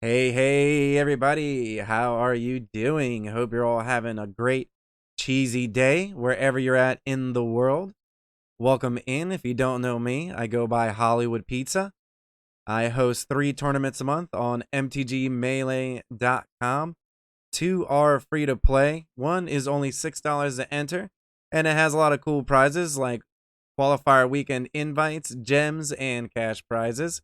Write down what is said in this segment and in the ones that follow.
Hey, everybody. How are you doing? Hope you're all having a great, cheesy day wherever you're at in the world. Welcome in. If you don't know me, I go by Hollywood Pizza. I host 3 tournaments a month on MTGmelee.com. 2 are free to play. One is only $6 to enter, and it has a lot of cool prizes like qualifier weekend invites, gems, and cash prizes.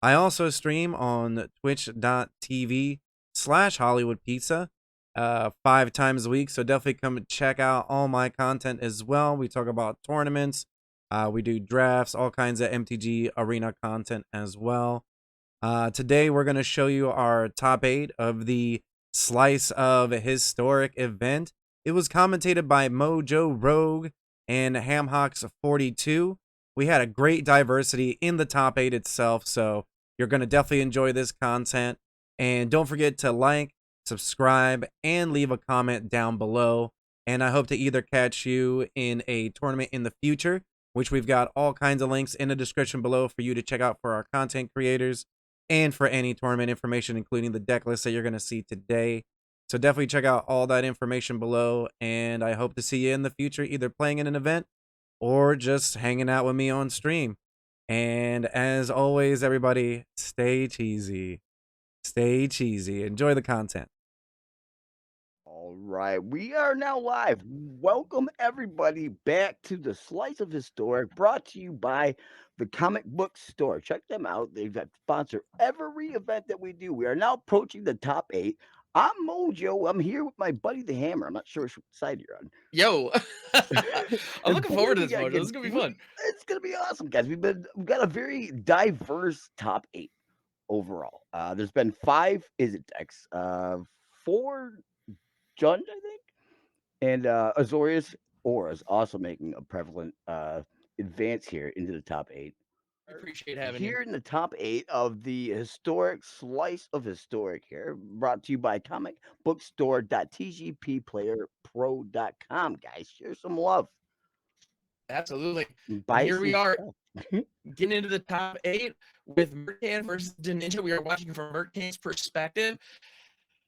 I also stream on twitch.tv/Hollywood Pizza 5 times a week, so definitely come check out all my content as well. We talk about tournaments, we do drafts, all kinds of MTG Arena content as well. Today, we're going to show you our top 8 of the Slice of Historic event. It was commentated by Mojo Rogue and Hamhawks42. We had a great diversity in the top 8 itself, so you're going to definitely enjoy this content. And don't forget to like, subscribe, and leave a comment down below. And I hope to either catch you in a tournament in the future, which we've got all kinds of links in the description below for you to check out for our content creators and for any tournament information, including the deck list that you're going to see today. So definitely check out all that information below, and I hope to see you in the future, either playing in an event or just hanging out with me on stream. And as always, everybody, stay cheesy. Stay cheesy. Enjoy the content. All right, we are now live. Welcome everybody back to the Slice of Historic, brought to you by the Comic Book Store. Check them out. They've got sponsor every event that we do. We are now approaching the top 8. I'm Mojo. I'm here with my buddy the Hammer. I'm not sure which side you're on. Yo, I'm And looking boy, forward to we this, got Mojo. This good. is gonna be fun. It's gonna be awesome, guys. We've got a very diverse top 8 overall. There's been 5 Izzet decks, 4 Jund, I think. And Azorius Aura is also making a prevalent advance here into the top 8. I appreciate having you. Here in the top 8 of the historic slice of historic here, brought to you by comicbookstore.tgpplayerpro.com. Guys, share some love. Absolutely. And Buy here some we are stuff. getting into the top 8 with Mertcan versus Daninja. We are watching from Mertcan's perspective.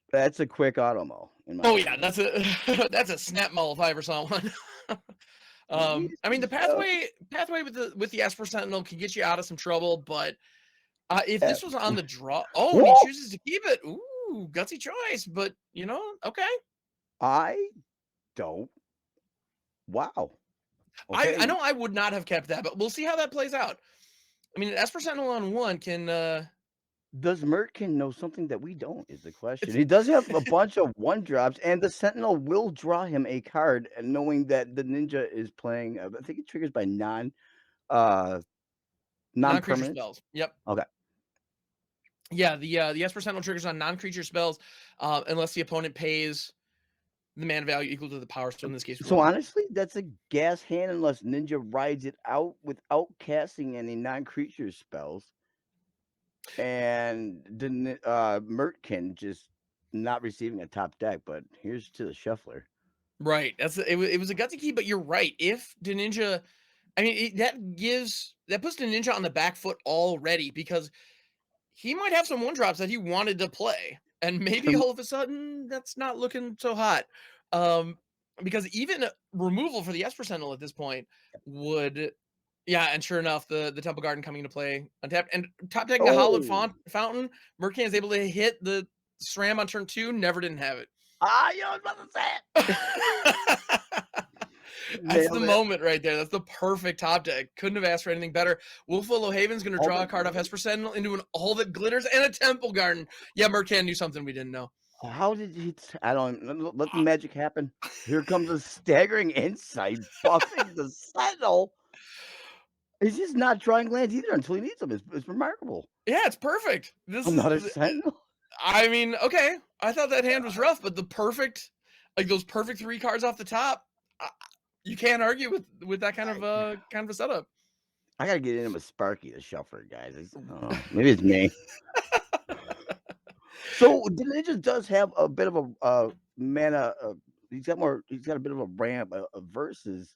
That's a quick automo. Oh yeah, that's a that's a snap mall if I ever saw one. I mean the pathway with the Esper Sentinel can get you out of some trouble, but if this was on the draw, and he chooses to keep it. Ooh, gutsy choice, but okay. I don't. Wow. Okay. I know I would not have kept that, but we'll see how that plays out. I mean, an Esper Sentinel on 1 can Does Mertcan know something that we don't is the question. it's He does have a bunch of 1-drops, and the Sentinel will draw him a card, and knowing that the Ninja is playing, I think it triggers by uh, non-creature non-permanent. spells. Yep. Okay. Yeah, the Esper Sentinel triggers on non-creature spells unless the opponent pays the mana value equal to the power. So in this case, So 1. honestly, that's a gas hand unless Ninja rides it out without casting any non-creature spells, and the Mertcan just not receiving a top deck. But here's to the shuffler. Right. It was a gutsy key, but you're right. If Daninja, I mean, that puts Daninja on the back foot already because he might have some 1-drops that he wanted to play, and maybe all of a sudden that's not looking so hot. Because even removal for the Esper Sentinel at this point would, yeah, and sure enough, the Temple Garden coming into play untapped and top decking a Hallowed Oh, Fountain. Mercan is able to hit the SRAM on turn 2. Never didn't have it. you know what I was about to say. That's the Nailed it. moment right there. That's the perfect top deck. Couldn't have asked for anything better. Wolfwillow Haven's going to All draw that a card off glitters? Esper Sentinel into an All That Glitters and a Temple Garden. Yeah, Mercan knew something we didn't know. How did he? I don't let the magic happen. Here comes a staggering insight, buffing the Sentinel. He's just not drawing lands either until he needs them. It's remarkable. Yeah, it's perfect. This Another is, Sentinel. I mean, okay. I thought that hand was rough, but the perfect, like those perfect 3 cards off the top, you can't argue with that kind of a setup. I gotta get in with Sparky the shuffler, guys. I don't know. Maybe it's me. So the Ninja does have a bit of a mana. He's got more. He's got a bit of a ramp versus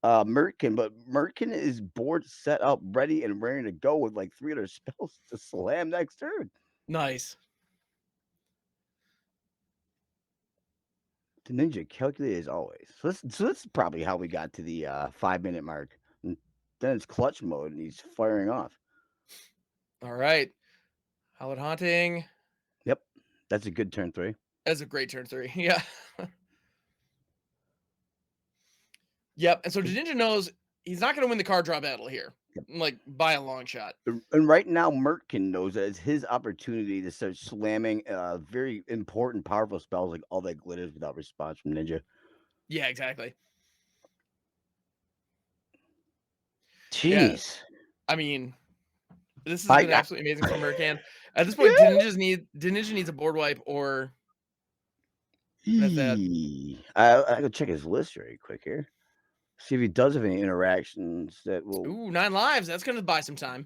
Mertcan, but Mertcan is board set up, ready and raring to go with like 300 spells to slam next turn. Nice. The Ninja calculated as always. So that's probably how we got to the 5-minute mark. And then it's clutch mode and he's firing off. All right. Hallowed Haunting. Yep. That's a good turn 3. That's a great turn 3. Yeah. Yep. And so Daninja knows he's not going to win the card draw battle here, like by a long shot. And right now, Mertcan knows that it's his opportunity to start slamming very important, powerful spells like All That Glitters without response from Ninja. Yeah, exactly. Jeez. Yeah. I mean, this has been absolutely amazing from Mertcan. At this point, Daninja needs a board wipe or that's that. I go check his list very quick here. See if he does have any interactions that will. Ooh, 9 lives. That's going to buy some time.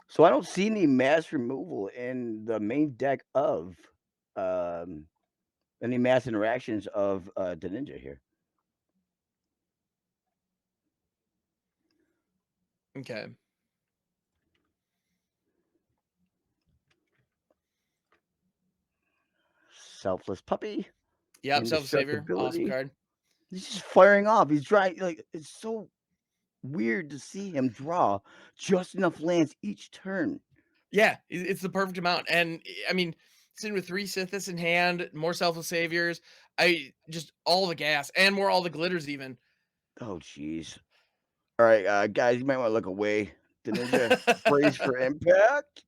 So I don't see any mass removal in the main deck of any mass interactions of Daninja here. Okay. Selfless Puppy. Yep, Self Savior. Awesome card. He's just firing off. He's trying, like, it's so weird to see him draw just enough lands each turn. Yeah, it's the perfect amount. And I mean, sitting with 3 Sithis in hand, more Selfless Saviors, just all the gas and more All the Glitters even. Oh, jeez. All right, guys, you might want to look away. The Ninja praise for impact.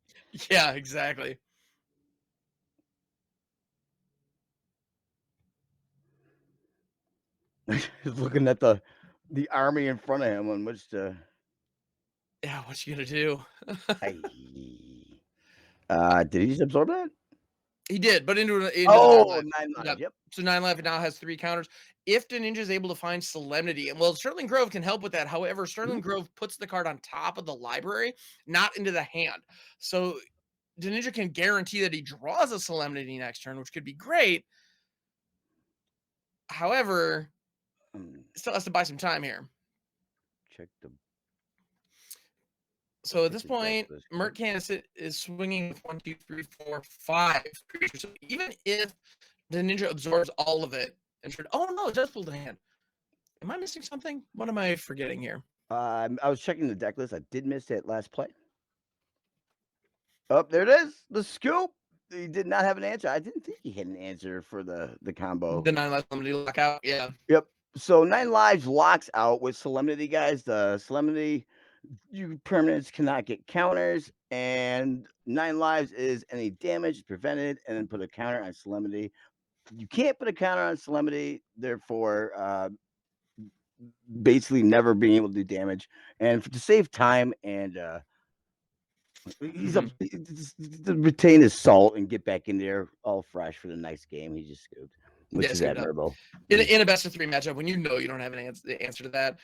Yeah, exactly. He's looking at the army in front of him on which to. Yeah, what you gonna do? Did he just absorb that? He did, but into the 9 lives. Yep. So 9 life, it now has 3 counters. If Daninja is able to find Solemnity, and well, Sterling Grove can help with that. However, Sterling Grove puts the card on top of the library, not into the hand. So Daninja can guarantee that he draws a Solemnity next turn, which could be great. However, still has to buy some time here. Check the. So at this point, Mertcan is swinging with 1, 2, 3, 4, 5 creatures. So even if the Ninja absorbs all of it, and oh no, it does pull the hand. Am I missing something? What am I forgetting here? I was checking the deck list. I did miss that last play. Oh, there it is. The scoop. He did not have an answer. I didn't think he had an answer for the combo. The 9 life Solemnity lockout. Yeah. Yep. So 9 lives locks out with Solemnity, guys. The Solemnity, you permanents cannot get counters, and 9 lives is any damage prevented, and then put a counter on Solemnity. You can't put a counter on Solemnity, therefore basically never being able to do damage. And to save time and he's up to retain his salt and get back in there all fresh for the next game. He just scooped, which is admirable. In a best of 3 matchup, when you know you don't have an answer to that.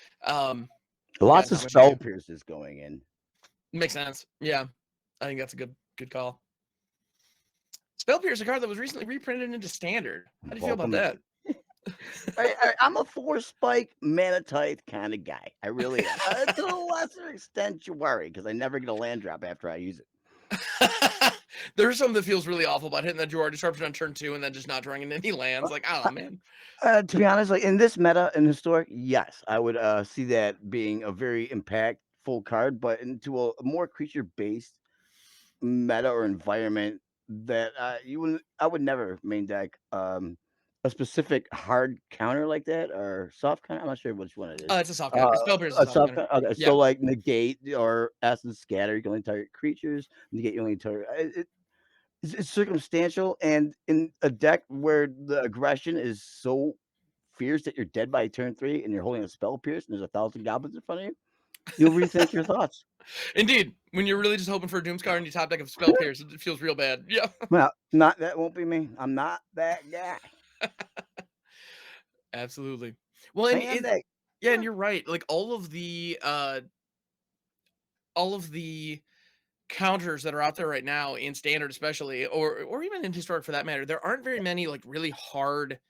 Lots of spell pierces going in. Makes sense. Yeah, I think that's a good call. Spell Pierce, a card that was recently reprinted into Standard. How do you feel about that? I'm a 4-spike Manatite kind of guy. I really am. To a lesser extent, you worry because I never get a land drop after I use it. There's something that feels really awful about hitting that drawer disruption on turn 2 and then just not drawing in any lands. Like, oh man. To be honest, like in this meta in Historic, yes, I would see that being a very impactful card, but into a more creature-based meta or environment that I would never main deck a specific hard counter like that or soft counter. I'm not sure which one it is. It's a soft counter. Spell Pierce is a soft counter. Okay. Yeah. So like negate or Acid Scatter, you can only target creatures. Negate, you only target. It's circumstantial, and in a deck where the aggression is so fierce that you're dead by turn 3 and you're holding a Spell Pierce and there's 1,000 goblins in front of you, you'll rethink your thoughts. Indeed, when you're really just hoping for a Doomscar in your top deck of Spell Pierce, it feels real bad. Yeah. Well, that won't be me. I'm not that guy. Absolutely. Well, and and you're right. Like all of the counters that are out there right now in Standard, especially, or even in Historic for that matter, there aren't very many like really hard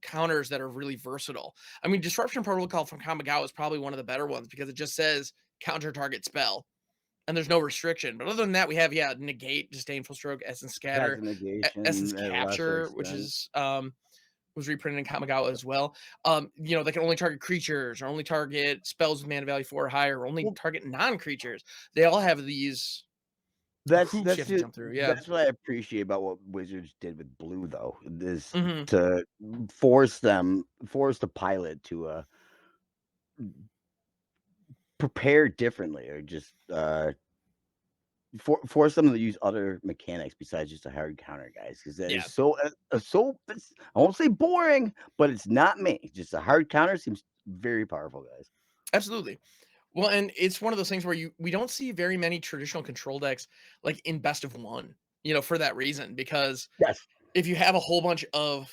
counters that are really versatile. I mean, Disruption Protocol from Kamigawa is probably one of the better ones because it just says counter target spell. and there's no restriction. But other than that, we have negate, disdainful stroke, essence Has scatter, a essence negation at a lesser capture, which extent. is was reprinted in Kamigawa as well. They can only target creatures or only target spells with mana value 4 or higher, or only Well, target non-creatures. They all have these that's hoops you have to jump through. Yeah. that's what I appreciate about what Wizards did with Blue, though, is Hmm. to force the pilot to prepare differently, or just force them to use other mechanics besides just a hard counter, guys, because that Yeah. is so I won't say boring, but it's not me. Just a hard counter seems very powerful, guys. Absolutely. Well, and it's one of those things where we don't see very many traditional control decks like in best of one, for that reason. Because Yes. if you have a whole bunch of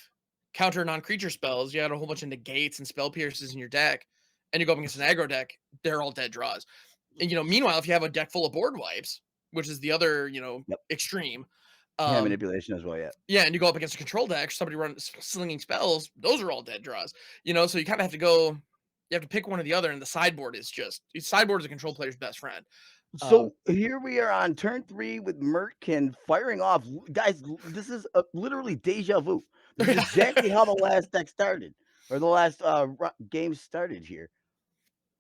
counter non-creature spells, you had a whole bunch of negates and spell pierces in your deck, and you go up against an aggro deck, they're all dead draws. And meanwhile, if you have a deck full of board wipes, which is the other, Yep. extreme, Hand um, manipulation as well. Yeah. yeah, and you go up against a control deck, somebody runs slinging spells, those are all dead draws. So you kind of have to you have to pick one or the other, and the sideboard is a control player's best friend. So here we are on turn 3 with Mertcan firing off. Guys, this is literally deja vu. This is exactly how the last deck started, or the last game started here.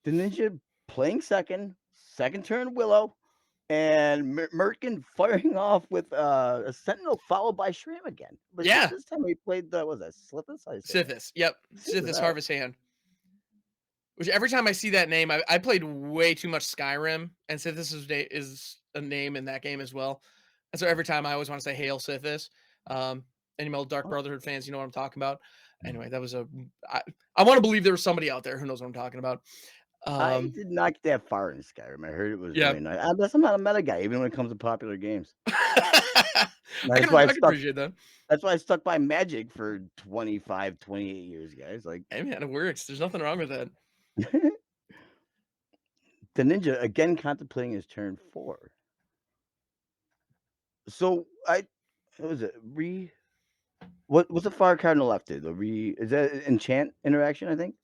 Daninja playing second turn Willow, and Mertcan firing off with a Sentinel followed by Shram again. But Yeah, this time he played the, what was that, Slithis? How do you say that? Sithis. Yep, Sithis, Sithis all right. Harvest Hand. Which every time I see that name, I played way too much Skyrim, and Sithis is a name in that game as well. And so every time I always want to say Hail Sithis. Any Dark Oh, Brotherhood fans, you know what I'm talking about. Anyway, that was I want to believe there was somebody out there who knows what I'm talking about. I did not get that far in Skyrim. I heard it was Yeah. really nice. I'm not a meta guy, even when it comes to popular games. I That's can why I I can stuck. appreciate that. That's why I stuck by Magic for 25, 28 years, guys. Like Hey man, it works. There's nothing wrong with that. the ninja again contemplating his turn 4. So what was it? What's the fire card on the left? Is that an enchant interaction? I think.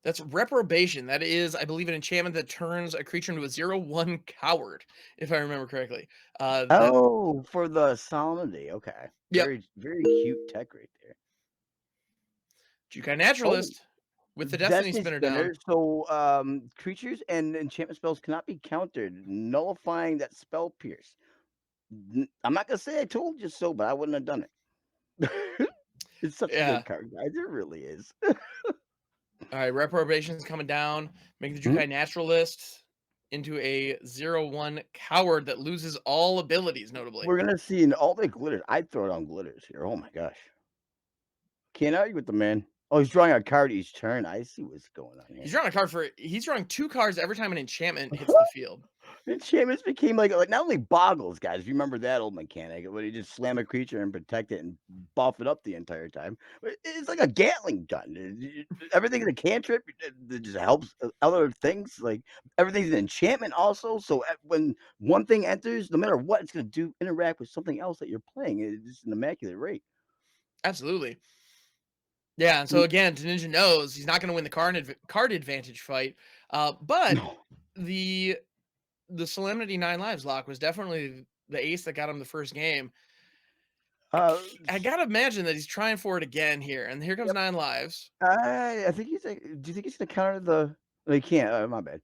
That's Reprobation. That is, I believe, an enchantment that turns a creature into a 0/1 coward, if I remember correctly. That Oh, for the Solemnity. Okay, Yep. very cute tech right there. Jukai Oh, Naturalist with the Destiny Spinner down. So creatures and enchantment spells cannot be countered, nullifying that spell pierce. I'm not gonna say I told you so, but I wouldn't have done it. It's such a Yeah. good card, guys. It really is. All right, Reprobation's coming down, making the Mhm. Jukai Naturalist into a 0/1 coward that loses all abilities, notably. We're gonna see an all the glitters. I'd throw down glitters here. Oh my gosh. Can't argue with the man. Oh, he's drawing a card each turn. I see what's going on He's here. drawing 2 cards every time an enchantment hits the field. Enchantments became like not only boggles, guys. If you remember that old mechanic, where you just slam a creature and protect it and buff it up the entire time. But it's like a Gatling gun. Everything's a cantrip. It just helps other things. Like everything's an enchantment also. So when one thing enters, no matter what, it's going to interact with something else that you're playing. It's just an immaculate rate. Absolutely. Yeah, and so again, Daninja knows he's not going to win the card advantage fight, but No. the Solemnity 9 lives lock was definitely the ace that got him the first game. I gotta imagine that he's trying for it again here, and here comes Yep. 9 lives. I think he's like. Do you think he's going to counter the? No, he can't. My bad.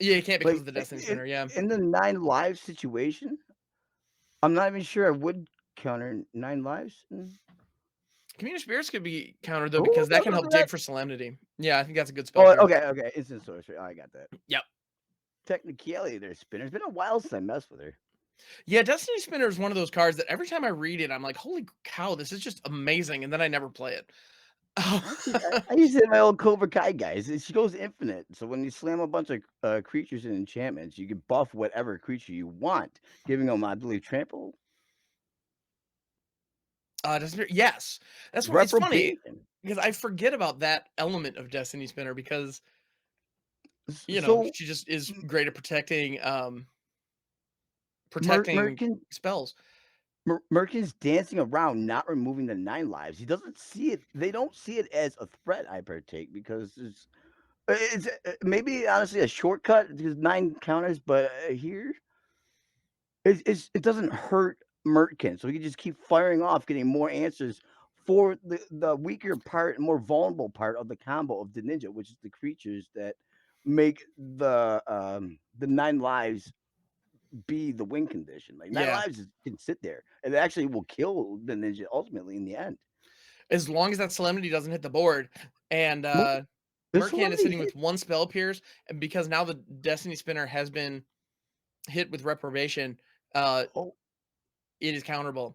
Yeah, you can't because Like of the Destiny Spinner. Yeah, in the 9 live situation, I'm not even sure I would counter 9 lives. Community Spirits could be countered though Oh, because that don't can do help dig that. for Solemnity. Yeah, I think that's a good spell Oh, card. okay. Instant sorcery. Oh, I got that. Yep. Technicality there, Spinner. It's been a while since I messed with her. Yeah, Destiny Spinner is one of those cards that every time I read it, I'm like, holy cow, this is just amazing, and then I never play it. I used it in my old Cobra Kai guys. She goes infinite. So when you slam a bunch of creatures and enchantments, you can buff whatever creature you want, giving them, I believe, trample. Yes, that's what it's funny Reprobation. because I forget about that element of Destiny Spinner because So she just is great at protecting Merkin spells. Merkin's dancing around, not removing the 9 lives. He doesn't see it. They don't see it as a threat. I partake because it's maybe honestly a shortcut because 9 counters, but here it doesn't hurt Mertcan, so he can just keep firing off, getting more answers for the weaker part and more vulnerable part of the combo of Daninja, which is the creatures that make the 9 lives be the win condition. Like 9 Yeah. lives can sit there, and it actually will kill the ninja ultimately in the end. As long as that Solemnity doesn't hit the board. And Well, the Mertcan is Solemnity sitting hit. with 1 Spell Pierce, and because now the Destiny Spinner has been hit with Reprobation, Oh, it is counterable.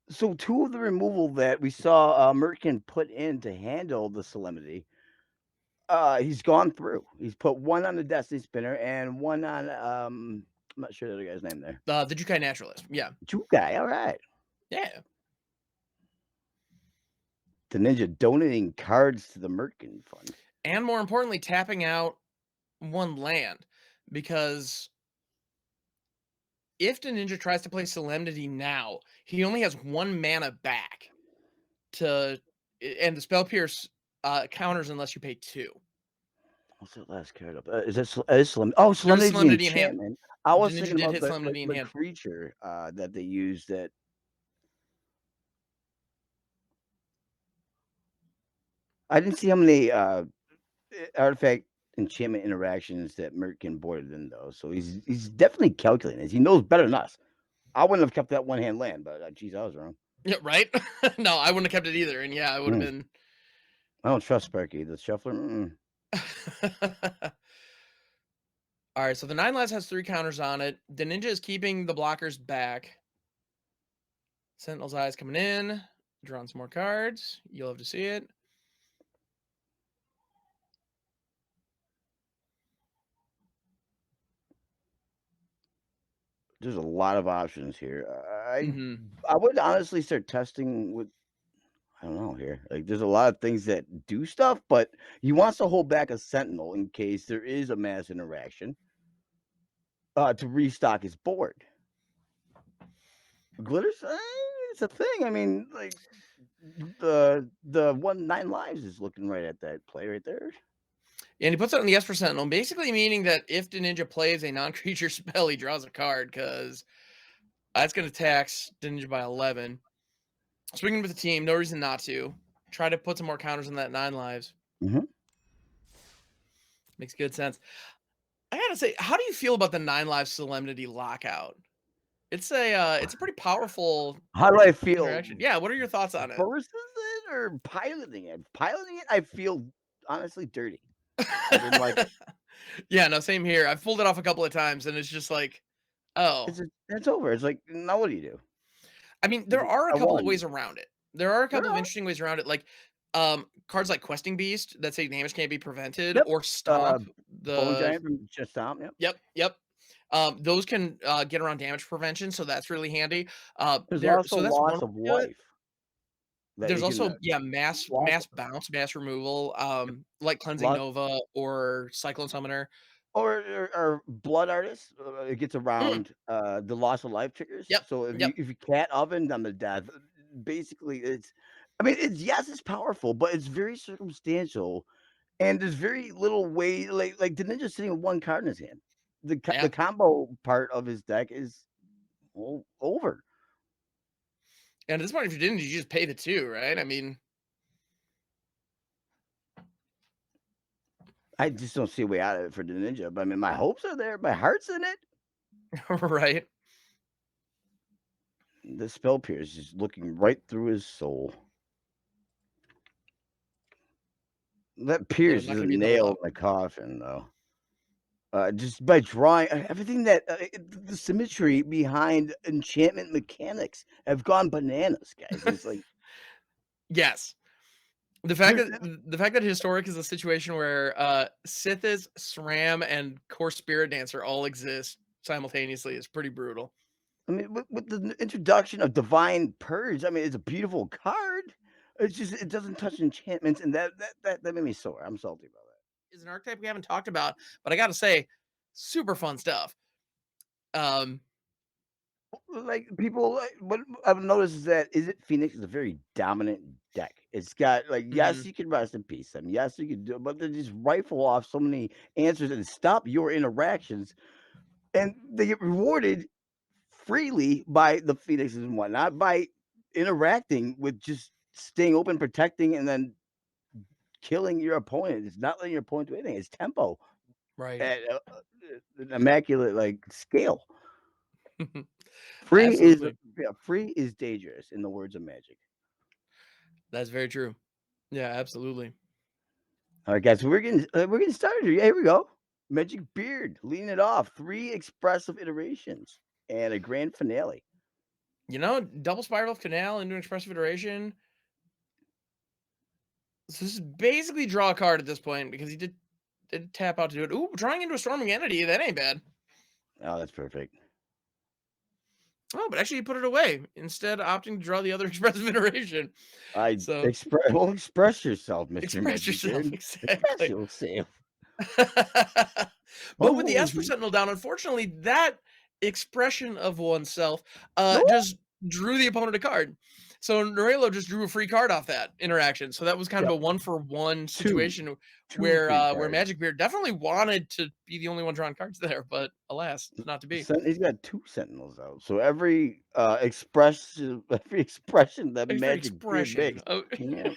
so 2 of the removal that we saw Mertcan put in to handle the Solemnity, he's gone through. He's put 1 on the Destiny Spinner and 1 on I'm not sure the other guy's name there. The Jukai Naturalist. Yeah. Jukai, all right. Yeah. The ninja donating cards to the Mertcan fund. And more importantly, tapping out 1 land, because if the ninja tries to play Solemnity now, he only has 1 mana back to, and the Spell Pierce counters unless you pay 2. What's that last card up? Is that Solemnity? Oh, There was Solemnity's the Solemnity in hand. enchantment. I The was ninja thinking did about hit Solemnity in the hand. creature that they used that. I didn't see how many artifact enchantment interactions that Mertcan boarded in though, so he's definitely calculating this. He knows better than us. I wouldn't have kept that 1 hand land, but geez, I was wrong. Yeah, right? No, I wouldn't have kept it either. And yeah, I would have been. I don't trust Sparky, the shuffler. Mm-mm. All right, so the 9 lives has 3 counters on it. The ninja is keeping the blockers back. Sentinel's Eyes coming in. Drawing some more cards. You'll have to see it. There's a lot of options here. Mm-hmm. I would honestly start testing with. I don't know here. Like, there's a lot of things that do stuff, but he wants to hold back a Sentinel in case there is a mass interaction to restock his board. Glitters, it's a thing. I mean, like the 9 lives is looking right at that play right there. And he puts it on the Esper Sentinel, basically meaning that if the ninja plays a non-creature spell, he draws a card, because that's going to tax the ninja by 11. Swinging with the team, no reason not to. Try to put some more counters on that 9 lives. Mm-hmm. Makes good sense. I gotta say, how do you feel about the 9 lives Solemnity lockout? It's a pretty powerful How do I feel? interaction. Yeah, what are your thoughts on it? Versus it or piloting it? Piloting it, I feel honestly dirty. I didn't like it. Yeah, no, same here. I've pulled it off a couple of times, and it's just like, oh. It's over. It's like, now what do you do? I mean, there are a I couple of won. ways around it. There are a couple There of are. interesting ways around it, like cards like Questing Beast that say damage can't be prevented, Yep. or Stomp. Bone The Giant from Just Stomp. Yep. Yep. Those can get around damage prevention, so that's really handy. There's There, also so that's one loss way of to do it. life. That There's you can also mass loss bounce, mass removal, like Cleansing loss Nova or Cyclone Summoner. or Blood Artist. It gets Mm, around the loss of life triggers. yep, So yep, if you can't oven on the death, basically it's. I mean, it's powerful, but it's very circumstantial, and there's very little way. Like the ninja sitting with 1 card in his hand. The yeah. combo part of his deck is over. And at this point, if you didn't, you just pay the 2, right? I mean, I just don't see a way out of it for the ninja. But I mean, my hopes are there. My heart's in it. right? The spell pierce is looking right through his soul. That Yeah, pierce it's not is going a to be a double nail in up. the coffin, though. Just by drawing everything that the symmetry behind enchantment mechanics have gone bananas, guys. It's like Yes. The there- fact that Historic is a situation where Sithis, SRAM, and Core Spirit Dancer all exist simultaneously is pretty brutal. I mean, with the introduction of Divine Purge, I mean, it's a beautiful card. It's just it doesn't touch enchantments, and that made me sore. I'm salty about that. Is an archetype we haven't talked about, but I gotta say, super fun stuff. Like people, what I've noticed is that Is It Phoenix is a very dominant deck. It's got like yes, Mhm. you can rest in peace. I mean, yes, you can do, but they just rifle off so many answers and stop your interactions, and they get rewarded freely by the phoenixes and whatnot, by interacting with just staying open, protecting, and then killing your opponent. It's not letting your opponent do anything. It's tempo Right. at an immaculate scale. Free is Absolutely. free is dangerous, in the words of Magic. That's very true. Yeah, absolutely. All right, guys, so we're getting started here. Yeah, here we go. MagicBeard leading it off. 3 expressive iterations and a grand finale. You know, double spiral canal into an expressive iteration. So this is basically draw a card at this point because he did tap out to do it. Ooh, drawing into a storming entity. That ain't bad. Oh, that's perfect. Oh, but actually he put it away instead, opting to draw the other expressive iteration. So Express yourself, Mr. express yourself MagicBeard. Express exactly. yourself. But with the Esper Oh, Sentinel down, unfortunately, that expression of oneself no, just drew the opponent a card. So Niraelo just drew a free card off that interaction. So that was kind of yep, a 1-for-1 two situation two free where cards. MagicBeard definitely wanted to be the only one drawing cards there, but alas, not to be. He's got 2 sentinels out. So every expression that Every MagicBeard expression. makes. Oh, Yeah.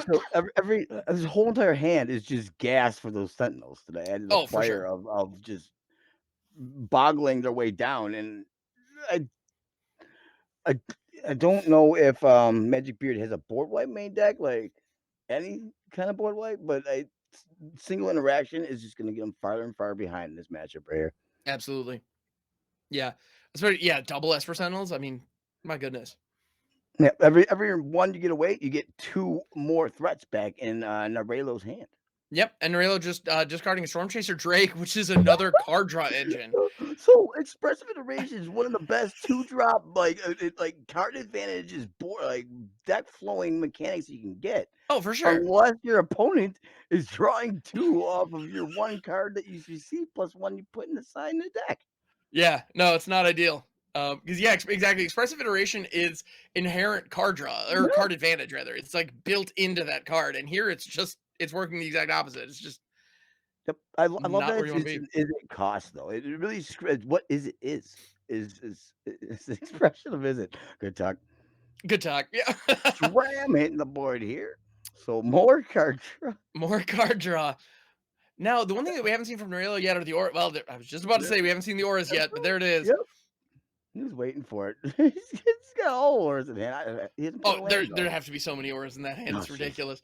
So every his whole entire hand is just gas for those sentinels to add to the oh, for fire sure. of just boggling their way down. And I I, I don't know if MagicBeard has a board wipe main deck, like any kind of board wipe, but single interaction is just going to get them farther and farther behind in this matchup right here. Absolutely. Yeah. Especially, yeah, double Esper Sentinels. I mean, my goodness. Yeah, every one you get away, you get 2 more threats back in Niraelo's hand. Yep, and Niraelo just discarding a Storm Chaser Drake, which is another card draw engine. So expressive iteration is one of the best 2-drop card advantages, board deck flowing mechanics you can get. Oh, for sure. Unless your opponent is drawing 2 off of your 1 card that you receive plus 1 you put in the side in the deck. Yeah, no, it's not ideal. Because yeah, exactly. Expressive iteration is inherent card draw or Yeah. card advantage rather. It's like built into that card, and here it's working the exact opposite. It's just Yep. I love not that where you want to be. it isn't cost though. It really what is the expression of is it. Good talk. Good talk. Yeah. Ram hitting the board here. So more card draw. More card draw. Now, the one thing that we haven't seen from Niraelo yet are the aura. Well, I was just about to say we haven't seen the auras yet, but there it is. Yep. He was waiting for it. He's got all auras in hand. He hasn't put Oh, a there land there on. have to be so many auras in that hand. Oh, It's jeez. ridiculous.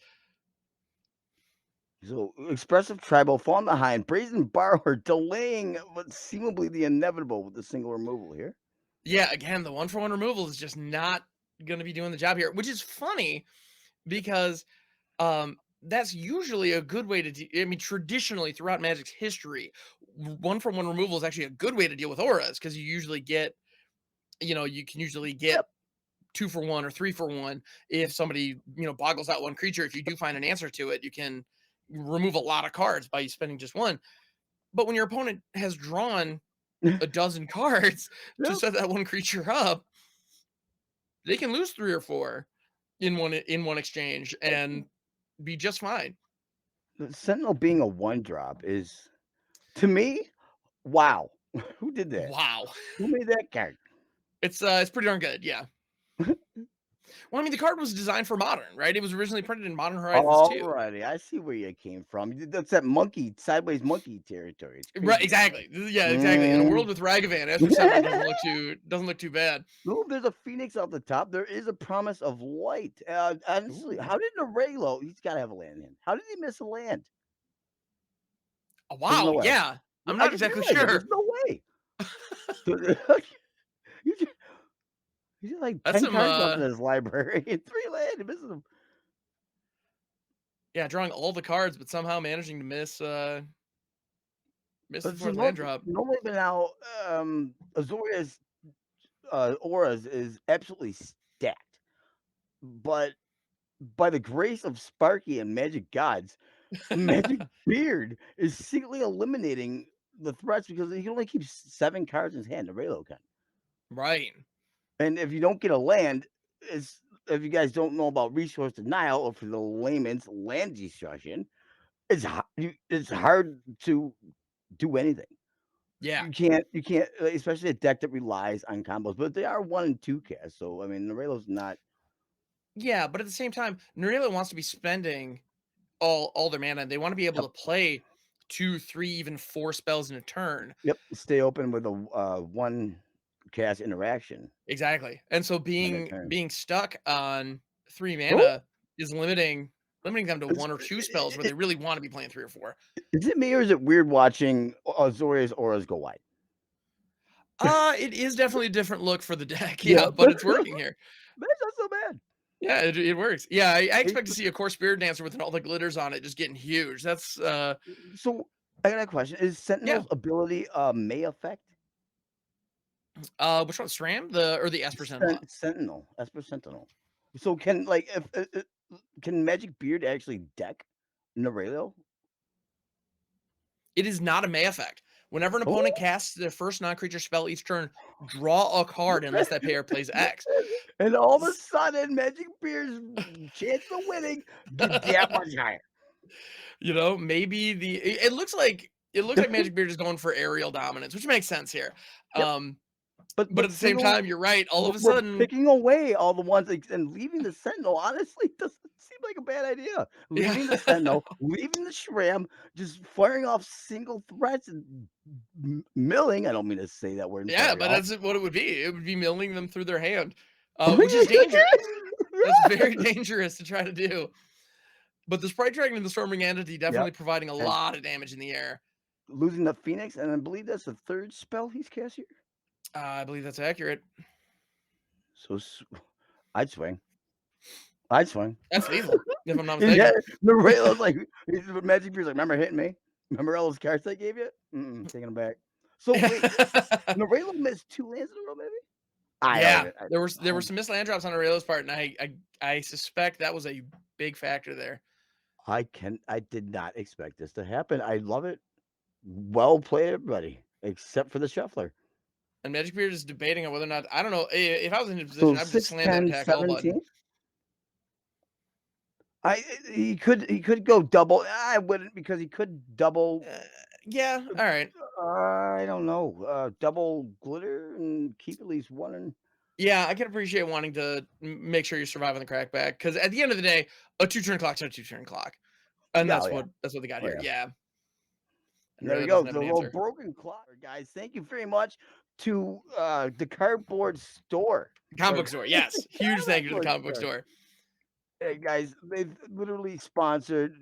So expressive tribal falling behind, brazen borrower delaying what seemingly the inevitable with the single removal here. Yeah, again, the 1-for-1 removal is just not going to be doing the job here, which is funny because that's usually a good way to I mean, traditionally throughout Magic's history, 1-for-1 removal is actually a good way to deal with auras because you usually get, you can usually get Yep. 2-for-1 or 3-for-1 if somebody, boggles out one creature. If you do find an answer to it, you can remove a lot of cards by spending just one. But when your opponent has drawn a dozen cards to Yep. set that one creature up, they can lose 3 or 4 in one exchange and be just fine. The Sentinel being a 1-drop is, to me, wow. Who did that? Wow. Who made that card? It's pretty darn good, yeah. Well, I mean, the card was designed for Modern, right? It was originally printed in Modern Horizons 2. Alrighty, I see where you came from. That's that sideways monkey territory. It's crazy. Right, exactly. Yeah, exactly. In a world with Ragavan, Esper Sentinel doesn't look too bad. No, there's a phoenix off the top. There is a promise of light. Honestly, Ooh. how did Niraelo? He's got to have a land in. How did he miss a land? Oh, There's no wow, way. yeah. I'm I not just exactly realized that. sure. There's no way. He's like That's 10 some cards left in his library and 3 land. He misses them. yeah, drawing all the cards, but somehow managing to miss the fourth land drop. Normally, but now Azoria's auras is absolutely stacked. But by the grace of Sparky and Magic Gods, MagicBeard is secretly eliminating the threats because he can only keep 7 cards in his hand, the Raylo can. Right. And if you don't get a land, if you guys don't know about resource denial, or for the layman's land destruction, it's hard to do anything. Yeah. You can't, especially a deck that relies on combos, but they are 1 and 2 cast. So I mean, Niraelo's not. Yeah, but at the same time, Niraelo wants to be spending all their mana. They want to be able Yep. to play 2, 3, even 4 spells in a turn. Yep. Stay open with a 1 cast interaction Exactly. And so on their turn. being stuck on 3 Oh, mana is limiting them to 1 or 2 spells where they really want to be playing 3 or 4. Is it me or is it weird watching Azorius auras go wide? It is definitely a different look for the deck. Yeah. Yeah, but it's working here. That's not so bad. Yeah, it works. Yeah, I Hey, expect to see a core spirit dancer with all the glitters on it just getting huge. That's so I got a question. Is yeah. Sentinel's ability May effect? Which one? SRAM? The Esper Sentinel? Sentinel, Esper Sentinel. So can like if can MagicBeard actually deck Niraelo? It is not a May effect. Whenever an opponent Oh, casts their first non-creature spell each turn, draw a card unless that player plays X. and all of a sudden, MagicBeard's chance of winning get that much higher. You know, maybe it looks like MagicBeard is going for aerial dominance, which makes sense here. Yep. But at the same time, you're right. All of a we're sudden, picking away all the ones and leaving the Sentinel. Honestly, doesn't seem like a bad idea. Leaving the Sentinel, leaving the Shram, just firing off single threats and milling. I don't mean to say that word. yeah, Sorry, but y'all. that's what it would be. It would be milling them through their hand, which is dangerous. That's very dangerous to try to do. But the Sprite Dragon and the Stormring Entity definitely Yep. providing a And lot of damage in the air. losing the Phoenix, and I believe that's the 3rd spell he's cast here. I believe that's accurate. So I'd swing. I'd swing. That's lethal, if I'm not Yeah, mistaken. Niraelo's like MagicBeard's like, remember hitting me? Remember all those cards I gave you? Taking them back. So wait, Niraelo missed 2 lands in a row, maybe? I don't Yeah, even. there were some missed land drops on Aureole's part, and I suspect that was a big factor there. I did not expect this to happen. I love it. Well played, everybody, except for the shuffler. And MagicBeard is debating on whether or not I don't know if I was in his So position, I'd just 6, slam that 10, attack all button. 17. He could go double. I wouldn't because he could double. Yeah, all right. I don't know. Double glitter and keep at least 1 and. Yeah, I can appreciate wanting to make sure you're surviving the crackback because at the end of the day, a 2-turn clock's a 2-turn clock, and Yeah, that's oh, what they got oh, here. yeah. Yeah. And There we Aureole go. doesn't have The an little answer. broken clock, guys. Thank you very much to the cardboard store. Comic book store, yes. Huge thank you to the comic book store. Hey guys, they've literally sponsored,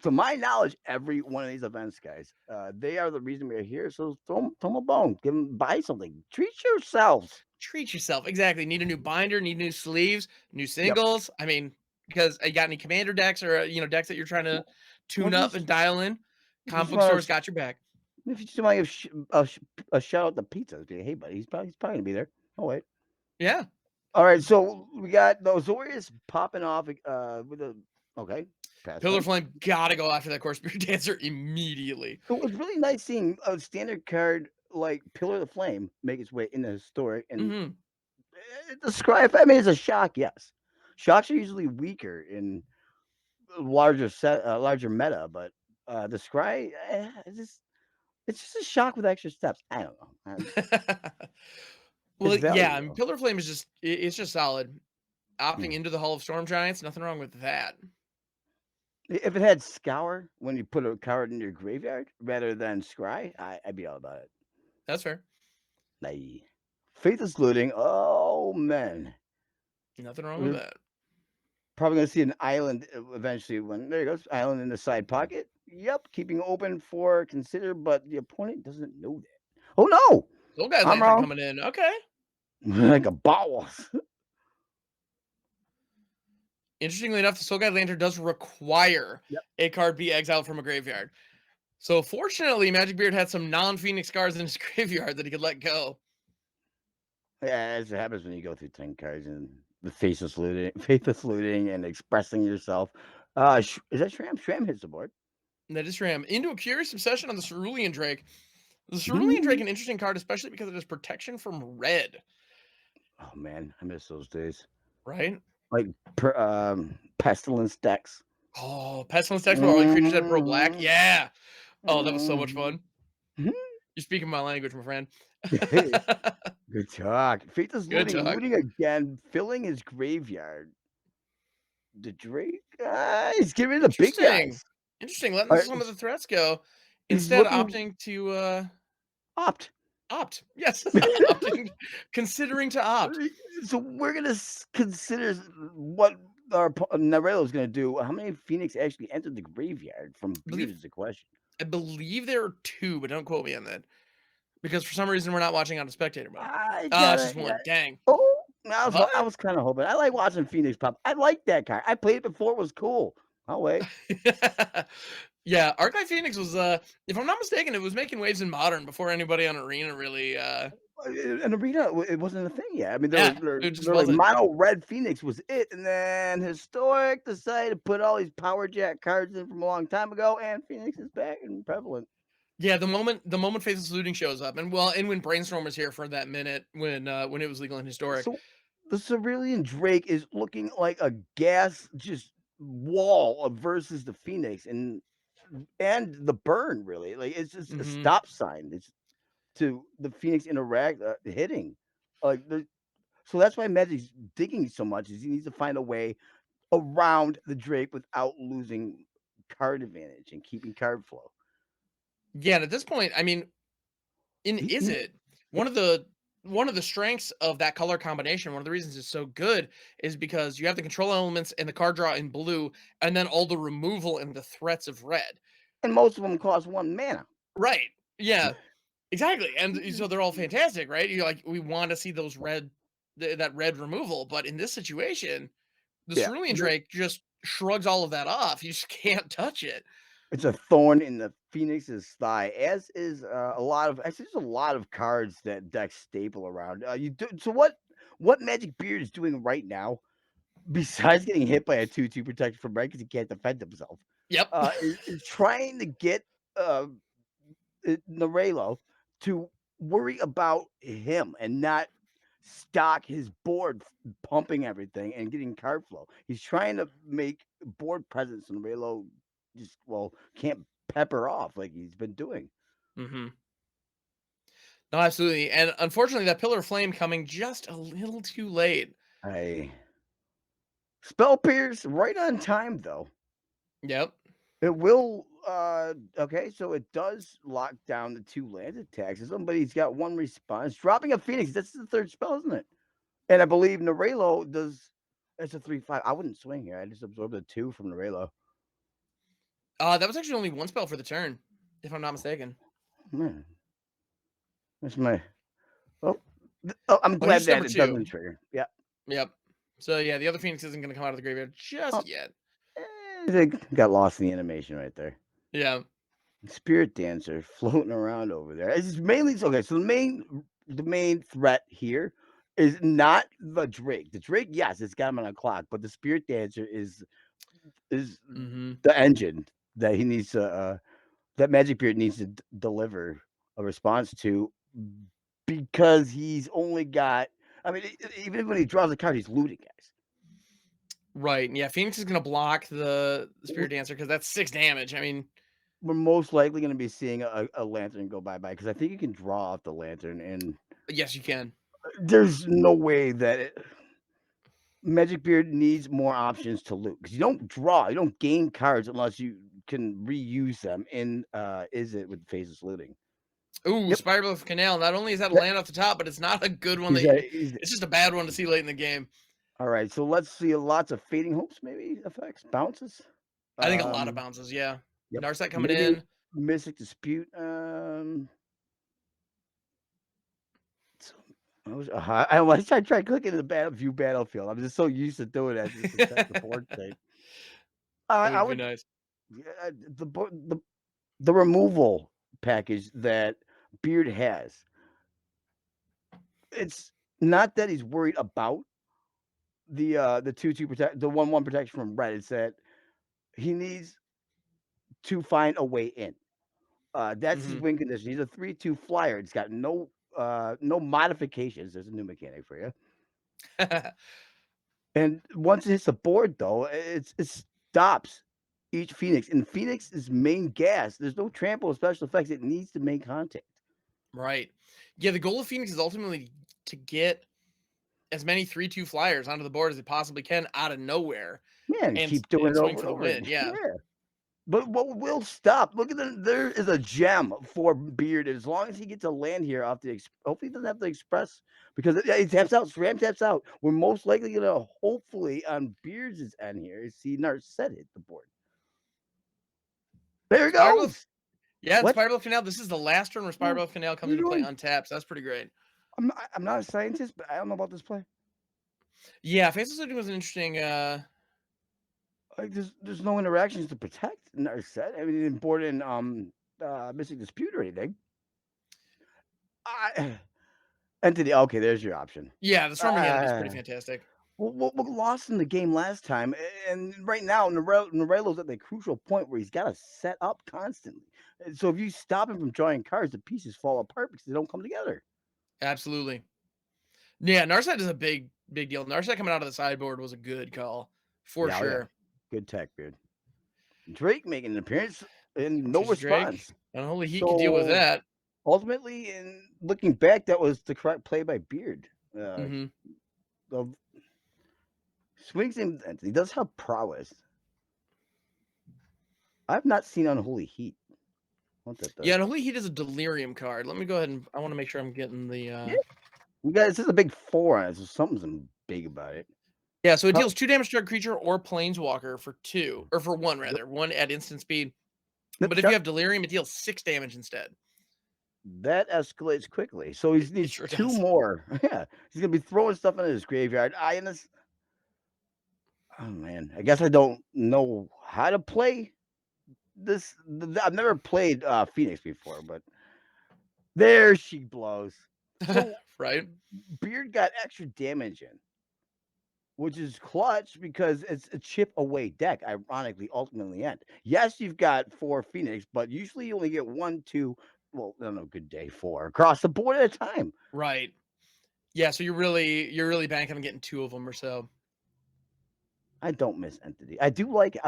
to my knowledge, every one of these events, guys. They are the reason we're here. So throw them a bone. Buy something. Treat yourselves. Treat yourself. Exactly. Need a new binder, need new sleeves, new Yep. singles. I mean, because you got any commander decks or decks that you're trying to tune up and dial in, comic book store's got your back. If you just want to give a shout out to Pizza, hey buddy, he's probably gonna be there. Oh wait. Yeah. All right, so we got those Warriors popping off with a Pillar Flame gotta go after that Core Spirit Dancer immediately. So it was really nice seeing a standard card like Pillar of the Flame make its way in the historic and the Scry. I mean, it's a shock. Yes, shocks are usually weaker in larger meta, but the Scry, it's just a shock with extra steps. I don't know. Well, It's yeah, valuable. Pillar Flame is it's just solid. Opting into the Hall of Storm Giants, nothing wrong with that. If it had Scour when you put a card in your graveyard rather than Scry, I'd be all about it. That's fair. Nay. Faithless Looting. Oh man. Nothing wrong with that. Probably gonna see an island eventually. When there goes island in the side pocket. Yep, keeping open for consider, but the opponent doesn't know that. Oh no! Soul Guide I'm Lantern wrong. coming in. Okay. Like a ball. Interestingly enough, the Soul Guide Lantern does require a card be exiled from a graveyard. So fortunately, MagicBeard had some non-Phoenix cards in his graveyard that he could let go. Yeah, as it happens when you go through 10 cards and the faithless looting, and expressing yourself. Is that Shram? Shram hits the board. That is Ram. Into a Curious Obsession on the Cerulean Drake. The Cerulean Drake, an interesting card, especially because it has protection from red. Oh man, I miss those days. Right? Like pestilence decks. Oh, Pestilence decks where all your creatures had pro black. Yeah. Oh, that was so much fun. You're speaking my language, my friend. Good talk. Fate is Good looting, talk. again, filling his graveyard. The Drake, he's getting rid of the big Interesting. guys. Interesting, letting Alright, some of the threats go, he's instead looking opting to, opt. opt. Yes, opting considering to opt. So we're gonna consider what our Niraelo is gonna do. How many Phoenix actually entered the graveyard from I Beard believe is the question. I believe there are 2, but don't quote me on that, because for some reason we're not watching on a spectator mode. I Ah, it's gotta, just 1, dang. oh, But I was kind of hoping. I like watching Phoenix pop. I like that card. I played it before. It was cool. I'll wait. yeah, Archive Phoenix was, if I'm not mistaken, it was making waves in Modern before anybody on Arena really, In Arena, it wasn't a thing yet. I mean, yeah, it just they're like wasn't. mono red Phoenix was it, and then Historic decided to put all these Power Jack cards in from a long time ago, and Phoenix is back and prevalent. Yeah, the moment Faceless Looting shows up, and when Brainstorm was here for that minute when it was legal and historic. So the Cerulean Drake is looking like a gas just wall versus the Phoenix and the burn really. Like it's just a Mhm. stop sign. It's to the Phoenix interact hitting. Like so that's why Magic's digging so much is he needs to find a way around the Drake without losing card advantage and keeping card flow. Yeah, and at this point, I mean, in Is He It, one of the strengths of that color combination, one of the reasons it's so good is because you have the control elements and the card draw in blue, and then all the removal and the threats of red. and most of them cost 1 mana. Right. Yeah. Exactly. And so they're all fantastic, right? You're like, we want to see those that red removal, but in this situation, the Yeah. Cerulean Drake just shrugs all of that off. You just can't touch it. It's a thorn in the Phoenix's thigh, as is a lot of actually there's a lot of cards that decks staple around. You do so what Magic Beard is doing right now, besides getting hit by a 2/2 protection from red because he can't defend himself, Yep. is trying to get uh Niraelo to worry about him and not stock his board pumping everything and getting card flow. He's trying to make board presence and Niraelo just can't pepper off like he's been doing. hmm No, absolutely. And unfortunately, that Pillar of Flame coming just a little too late. I Spell Pierce right on time though. Yep. It will okay, so it does lock down the 2 land attacks. Somebody's got 1 response. Dropping a Phoenix, that's the 3rd spell, isn't it? And I believe Niraelo does it's a 3/5. I wouldn't swing here. I just absorbed a 2 from Niraelo. That was actually only one spell for the turn, if I'm not mistaken. Man, that's my oh, oh, I'm Oh, here's glad that number it 2. doesn't trigger. Yeah. Yep. So yeah, the other Phoenix isn't going to come out of the graveyard Oh, just yet. they got lost in the animation right there. Yeah. Spirit Dancer floating around over there. It's mainly okay. So the main threat here is not the Drake. The Drake, yes, it's got him on a clock, but the Spirit Dancer is hmm the engine that he needs to that Magic Beard needs to deliver a response to because he's only got. I mean, even when he draws a card, he's looting guys. Right. Yeah. Phoenix is going to block the Spirit Dancer because that's 6 damage. I mean, We're most likely going to be seeing a lantern go bye because I think you can draw off the lantern, and yes, you can. there's no way that Magic Beard needs more options to loot because you don't gain cards unless you can reuse them in Is It with Phases looting. Ooh, Yep. Spiral of Canal. Not only is that a land off the top, but it's not a good one. It's just a bad one to see late in the game. All right, so let's see lots of Fading Hopes, maybe effects, bounces. I think a lot of Um, bounces. Yeah. yep, Narset coming maybe in. Mystic Dispute. So, I tried clicking the view battlefield. I'm just so used to doing that just to check the board state. That I would be would nice. the removal package that Beard has. It's not that he's worried about the 2/2 protect the 1/1 protection from red. It's that he needs to find a way in. That's his hmm win condition. He's a 3/2 flyer. It's got no modifications. There's a new mechanic for you. And once it hits the board, though, it stops each Phoenix. And Phoenix's main gas, there's no trample or special effects. It needs to make contact. Right. Yeah, the goal of Phoenix is ultimately to get as many 3/2 flyers onto the board as it possibly can out of nowhere Yeah, and and keep doing it swing over for and the over win. again. Yeah. Yeah. But what will stop? Look at there is a gem for Beard. As long as he gets a land here off the hopefully he doesn't have the express because he taps out, Ram taps out. We're most likely gonna hopefully on Beard's end here see Narset hit the board. There he Spiral, goes. yeah, and What? Spiral Canal. This is the last turn where What Spiral Canal comes are you into play doing? untapped. So that's pretty great. I'm not a scientist, but I don't know about this play. Yeah, Faceless Looting was an interesting. Like there's no interactions to protect Narset. I mean, he didn't board in Missing Dispute or anything. I Entity. Okay, there's your option. Yeah, the Storming Entity is pretty Uh, fantastic. we lost in the game last time, and right now Niraelo's at the crucial point where he's got to set up constantly. And so if you stop him from drawing cards, the pieces fall apart because they don't come together. Absolutely. Yeah, Narset is a big deal. Narset coming out of the sideboard was a good call for Yeah, oh yeah, sure. good tech, Beard. Drake making an appearance and no Chase Drake, response. unholy heat could deal with So that. ultimately, in looking back, that was the correct play by Beard. Hmm. Of swings him, he does have prowess. I've not seen Unholy Heat. What that does? Yeah, unholy heat is a delirium card. Let me go ahead and I want to make sure I'm getting the. Yeah, you guys, this is a big 4 on it, so something's big about it. Yeah, so it How, deals 2 damage to a creature or planeswalker for 2, or for 1 rather, 1 at instant speed. But if you have delirium, it deals 6 damage instead. that escalates quickly. So he It needs sure 2 does. more. Yeah, he's gonna be throwing stuff into his graveyard. Oh man, I guess I don't know how to play this. I've never played Phoenix before, but there she blows. So Right? Beard got extra damage in, which is clutch because it's a chip away deck. Ironically, ultimately end. Yes, you've got 4 Phoenix, but usually you only get 1, 2. Well, on a good day, 4 across the board at a time. Right. Yeah, so you're really banking on getting 2 of them or so. I don't miss Entity. I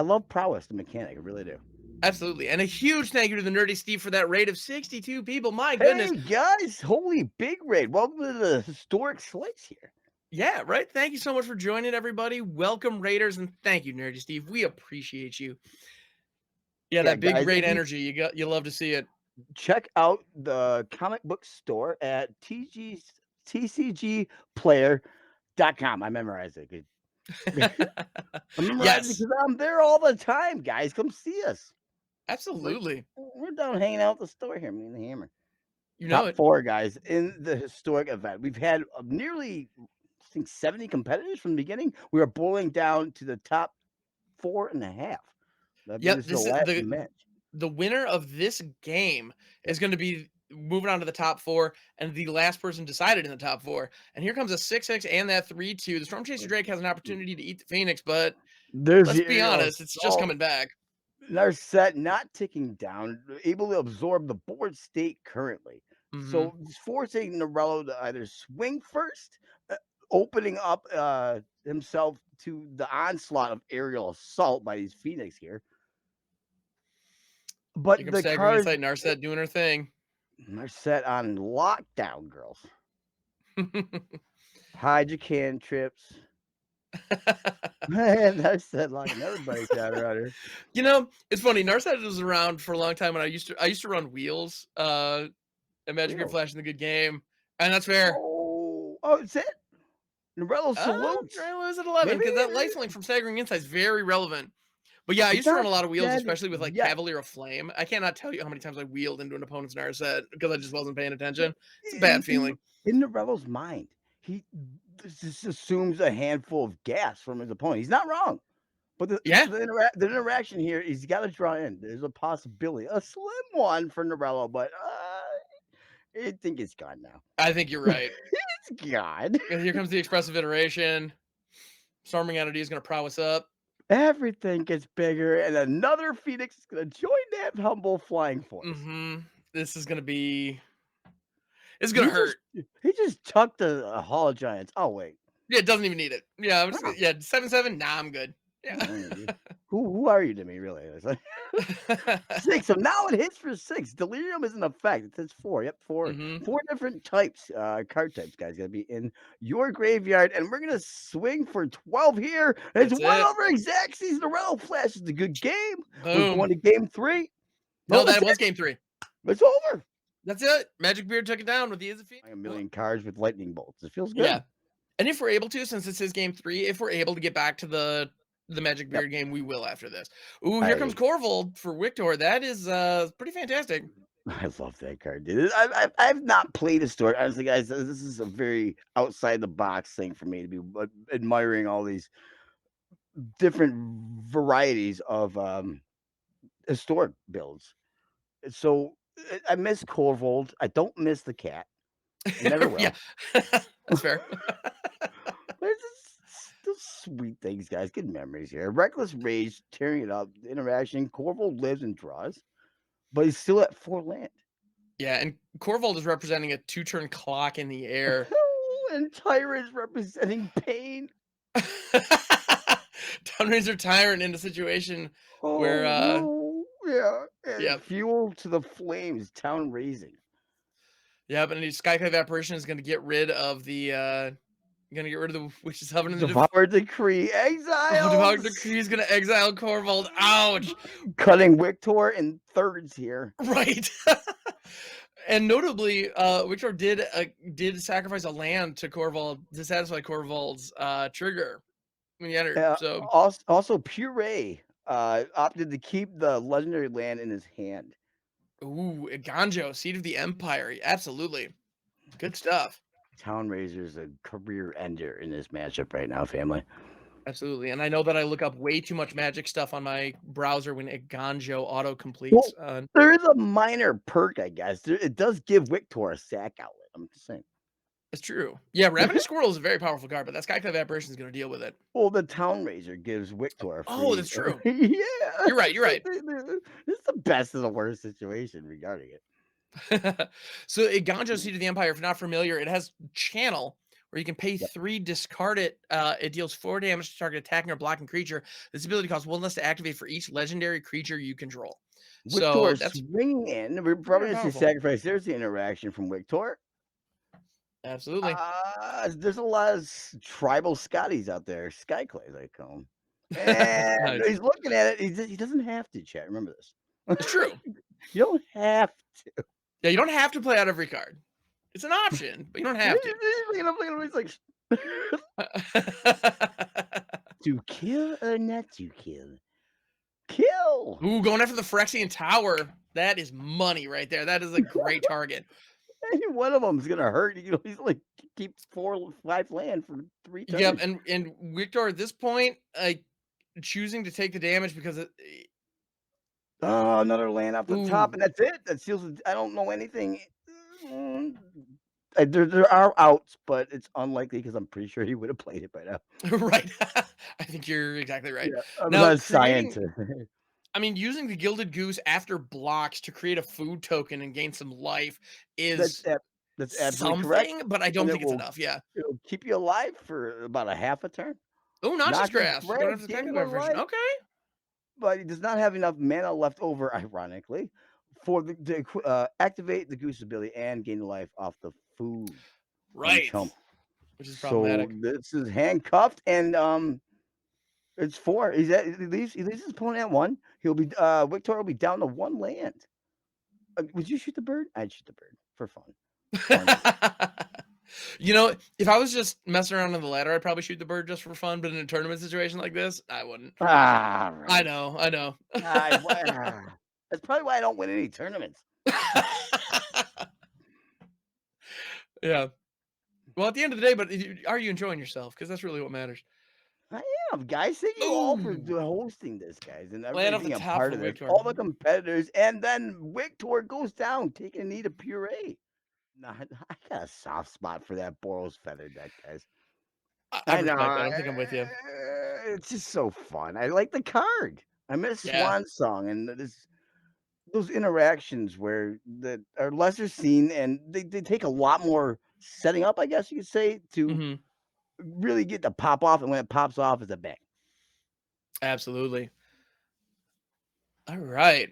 love Prowess, the mechanic. I really do. Absolutely. And a huge thank you to the Nerdy Steve for that raid of 62 people. My goodness. Hey guys, holy big raid! Welcome to the historic slice here. Yeah, right. Thank you so much for joining, everybody. Welcome, Raiders, and thank you, Nerdy Steve. We appreciate you. Yeah, Yeah, that big guys, raid energy. You love to see it. check out the comic book store at tcgplayer.com. I memorized it. I memorized it Yes, because I'm there all the time, guys. Come see us. absolutely. We're down hanging out at the store here, me and the Hammer. You know Top it. 4 guys in the historic event. We've had nearly, I think, 70 competitors from the beginning. We are boiling down to the top 4.5. I believe Yep, this is the this is last match. the winner of this game is going to be moving on to the top 4, and the last person decided in the top 4. And here comes a 6/6 and that 3/2. The Storm Chaser Drake has an opportunity to eat the Phoenix, but There's let's the be aerial honest, it's just assault. coming back. Our set not ticking down, able to absorb the board state currently. Hmm. So it's forcing Niraelo to either swing first, opening up himself to the onslaught of aerial assault by these Phoenix here. Here But comes the Staggering cards Insight, Narset doing her thing. are set on lockdown, girls. Hide your cantrips. Man, I said locking everybody down around here. You know, it's funny. Narset was around for a long time, and I used to run wheels. And MagicBeard Wheels. Flash in the good game, and that's fair. Oh, it's it. Niraelo salutes. Niraelo is at 11 Maybe because that lifelink from Staggering Insight is very relevant. But yeah, I it's used to run not a lot of wheels, dead especially with like yet. Cavalier of Flame. I cannot tell you how many times I wheeled into an opponent's Narset because I just wasn't paying attention. It's a bad feeling. In Niraelo's mind, he just assumes a handful of gas from his opponent. He's not wrong. But Yeah, the interaction here, he's got to draw in. There's a possibility, a slim one for Niraelo, but I think it's gone now. I think you're right. It's gone. And here comes the expressive iteration. Storming Entity is going to prowess up. Everything gets bigger, and another Phoenix is going to join that humble flying force. This is going to be. It's He going to hurt. he just tucked a Hall of Giants. Oh wait, Yeah, it doesn't even need it. Yeah, I'm just oh, yeah, 7/7. Nah, I'm good. Yeah. who Who are you to me, really? It's like 6. So now it hits for 6. Delirium is in effect. It says 4. Yep, 4. Mhm. 4 different types, card types, guys, gotta be in your graveyard, and we're gonna swing for 12 here. It's That's 1 it. over Xaxis. Niraelo flashes a good game. We're Boom. going to game 3. No, That's that was it. game 3. It's over. That's it. MagicBeard took it down with the Izzy. A million cards with lightning bolts. It feels good. Yeah. And if we're able to, since this is game 3, if we're able to get back to the MagicBeard Yep. game, we will after this. Ooh, here comes Corvold for wiktorrr. That is pretty fantastic. I love that card, dude. I've not played a story. Honestly, guys, this is a very outside the box thing for me to be admiring all these different varieties of historic builds. So I miss Corvold. I don't miss the cat. I never will. Yeah. That's fair. But it's just those sweet things, guys. Good memories here. Reckless Rage, tearing it up. The interaction. Corvold lives and draws, but he's still at 4 land. Yeah, and Corvold is representing a 2-turn clock in the air. And Tyra is representing pain. Downraiser Tyrant in a situation where no. Yeah. Yep. Fuel to the flames, town raising. Yeah, but Skyclave Apparition is gonna get rid of the Witch's Oven and the Devoured Decree, exile. Devoured Decree is gonna exile Corvold. Ouch. Cutting wiktorrr in thirds here. Right. And notably, wiktorrr did sacrifice a land to Corvold to satisfy Corvold's trigger when he entered. So also Puree opted to keep the legendary land in his hand. ooh, Ganjo, Seed of the Empire. Absolutely. Good stuff. Town Raiser's a career ender in this matchup right now, family. Absolutely. And I know that I look up way too much Magic stuff on my browser when Ganjo auto completes. There is a minor perk, I guess. It does give wiktorrr a sack outlet. I'm just saying. It's true. Yeah, Ravenous Squirrel is a very powerful card, but that Skyclave Apparition is going to deal with it. Well, the Town Raiser gives wiktorrr a free. Oh, that's true. Yeah. You're right. You're right. This is the best of the worst situation regarding it. So Ganjo Seed of the Empire, if you're not familiar, it has channel where you can pay 3, discard it. It deals 4 damage to target attacking or blocking creature. This ability costs 1 less to activate for each legendary creature you control. So that's swinging in. We're probably going to see sacrifice. There's the interaction from wiktorrr. Absolutely. There's a lot of tribal Scotties out there. Skyclays, I call them. And he's looking at it. He doesn't have to, chat. Remember this. It's true. You don't have to. Yeah, you don't have to play out every card. It's an option, but you don't have to. He's like, to kill or not to kill? Kill. Ooh, going after the Phyrexian Tower. That is money right there. That is a great target. Any one of them is gonna hurt. He's like keeps 4 or 5 land for 3 turns. Yep, and wiktorrr at this point, choosing to take the damage because another land off the top, and that's it. That seals it. I don't know anything. There are outs, but it's unlikely because I'm pretty sure he would have played it by now. Right. I think you're exactly right. Yeah, I'm now, not a scientist. I mean, using the Gilded Goose after blocks to create a food token and gain some life is that's absolutely correct. But I don't think it's enough. Yeah, it'll keep you alive for about a half a turn. Oh, Noxious Grasp. You don't have to take it. Okay. But he does not have enough mana left over, ironically, for to activate the Goose ability and gain life off the food. Right. Which is problematic. So this is handcuffed, and it's 4. He leaves his opponent at 1. He'll be wiktorrr will be down to 1 land. Would you shoot the bird? I'd shoot the bird for fun. You know, if I was just messing around on the ladder, I'd probably shoot the bird just for fun. But in a tournament situation like this, I wouldn't. Right. I know. That's probably why I don't win any tournaments. Yeah. Well, at the end of the day, but are you enjoying yourself? Because that's really what matters. I am, guys. Thank you all for hosting this, guys, and everything a part of this. All the competitors, and then wiktorrr goes down, taking a knee to Puree. Nah, I got a soft spot for that Boros Feather deck, guys. I know. I think I'm with you. It's just so fun. I like the card. I miss Swan Song and those interactions where that are lesser seen, and they take a lot more setting up, I guess you could say, to really get to pop off, and when it pops off, it's a bang. Absolutely. All right.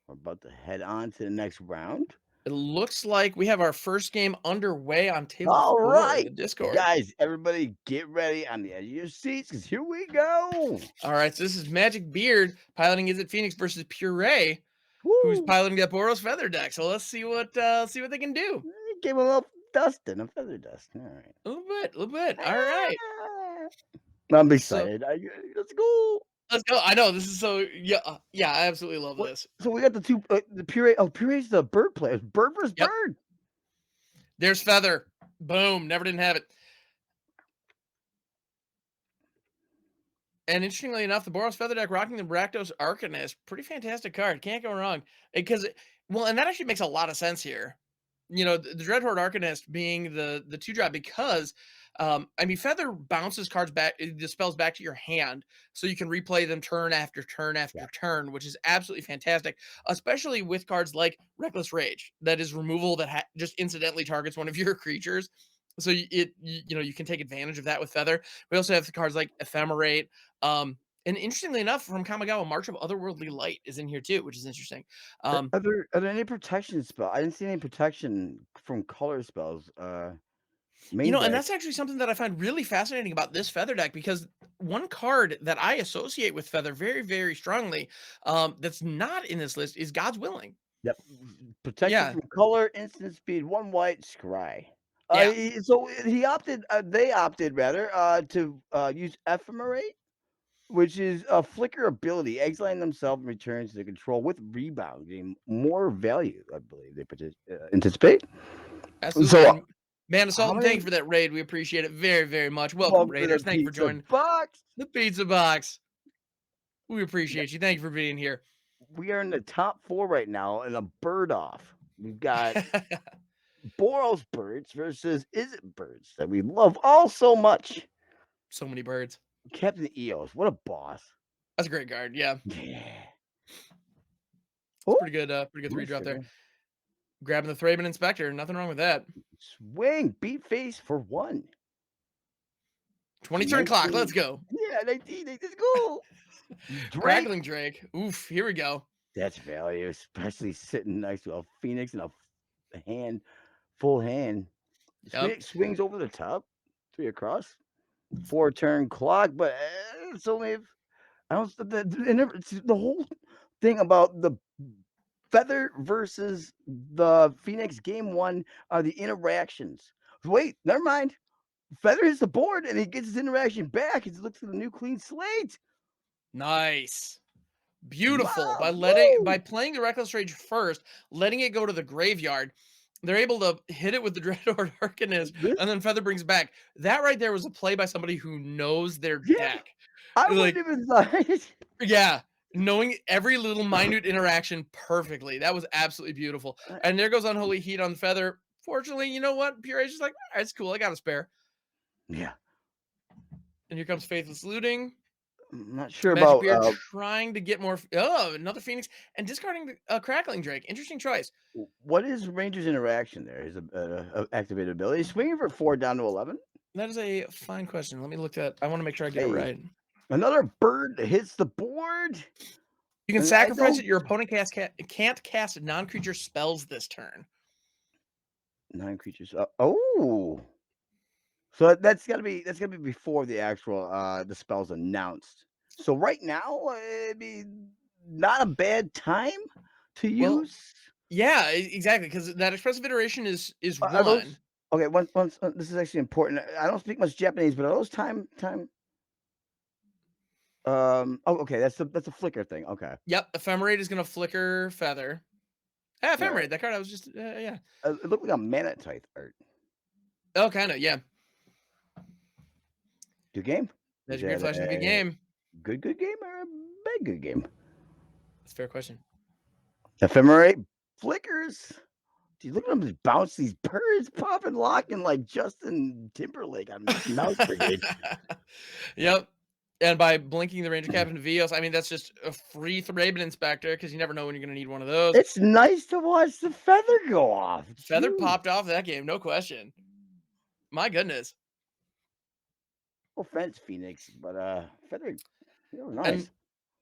We're about to head on to the next round. It looks like we have our first game underway on table All 4 in the right, Discord. guys, everybody get ready on the edge of your seats because here we go. All right, so this is MagicBeard piloting Is It Phoenix versus Puree, who's Woo! piloting that Boros Feather deck. So let's see what they can do. Give him a little dust and a feather dust. All right. A little bit. All right. I'm So excited. Let's go. let's go. I know this is so yeah. I absolutely love What? this. So we got the two, the Puree. Oh, Puree's the bird player. Bird versus Yep. bird. There's Feather. Boom. Never didn't have it. And interestingly enough, the Boros Feather deck rocking the Rakdos Arcanist, pretty fantastic card. Can't go wrong. Because, well, and that actually makes a lot of sense here. You know, the Dreadhorde Arcanist being the 2-drop because, I mean, Feather bounces cards back, the spells back to your hand, so you can replay them turn after turn after turn, which is absolutely fantastic, especially with cards like Reckless Rage, that is removal that just incidentally targets one of your creatures. So you can take advantage of that with Feather. We also have the cards like Ephemerate. And interestingly enough, from Kamigawa, March of Otherworldly Light is in here too, which is interesting. Are there any protection spell? I didn't see any protection from color spells. Main And deck. that's actually something that I find really fascinating about this Feather deck, because one card that I associate with Feather very, very strongly, that's not in this list, is God's Willing. Yep. Protection Yeah. from color, instant speed, 1 white, scry. Yeah. So he opted. They opted rather to use Ephemerate, which is a flicker ability, exiling themselves and returns to control with rebound, getting more value. I believe they anticipate. Absolutely. So And Man how Assault, thank you for that raid. We appreciate it very, very much. Welcome, welcome to the Raiders. Thank you for pizza joining box. the Pizza Box. We appreciate you. Thank you for being here. We are in the top 4 right now in a bird off. We've got Boros birds versus Is It birds that we love all so much. So many birds. Captain Eos, what a boss. That's a great card. Yeah. Yeah. It's pretty good 3-drop there. Sure. Grabbing the Thraben Inspector. Nothing wrong with that. Swing, beat face for 1. 20-turn clock. Let's go. Yeah, 19. Let's go. Crackling Drake. Oof. Here we go. That's value, especially sitting next to a Phoenix and a full hand. Yep. Swings over the top, 3 across, 4-turn clock, but it's only if I don't. The whole thing about the Feather versus the Phoenix game 1 are the interactions. Wait, never mind. Feather hits the board and he gets his interaction back. He looks at a new clean slate. Nice. Beautiful. Wow, By playing the Reckless Rage first, letting it go to the graveyard, they're able to hit it with the Dreadhorde Arcanist, and then Feather brings back. That right there was a play by somebody who knows their deck. I wouldn't even thought. Yeah. Knowing every little minute interaction perfectly. That was absolutely beautiful. And there goes Unholy Heat on Feather. Fortunately, you know what? Puree's just like, all right, it's cool. I got a spare. Yeah. And here comes Faithless Looting. I'm not sure MagicBeard about trying to get more. Oh, another Phoenix and discarding a Crackling Drake. Interesting choice. what is Ranger's interaction there? His activated ability. Swinging for 4 down to 11. That is a fine question. Let me look at. I want to make sure I get it right. Another bird hits the board. You can sacrifice it. Your opponent can't cast non-creature spells this turn. 9 creatures. Oh. So that's gotta be before the actual the spell's announced. So right now it'd be not a bad time to use. Yeah, exactly, because that expressive iteration is Are those, one. okay, once this is actually important. I don't speak much Japanese, but are those time? Oh, okay, that's a flicker thing. Okay. Yep, Ephemerate is gonna flicker Feather. Yeah, Ephemerate. Right. That card I was just yeah. It looked like a mana type art. Oh, kind of, yeah. Good game. MagicBeard Flash is a good game. Good game or a bad good game? That's a fair question. Ephemerate flickers. Dude, look at them just bounce these birds, popping, locking like Justin Timberlake on Mouse Brigade. Yep. And by blinking the Ranger Captain Vios, I mean, that's just a free Thraben Inspector, because you never know when you're going to need one of those. It's nice to watch the feather go off. Feather popped off that game, no question. My goodness. No offense, Phoenix, but feather, nice. And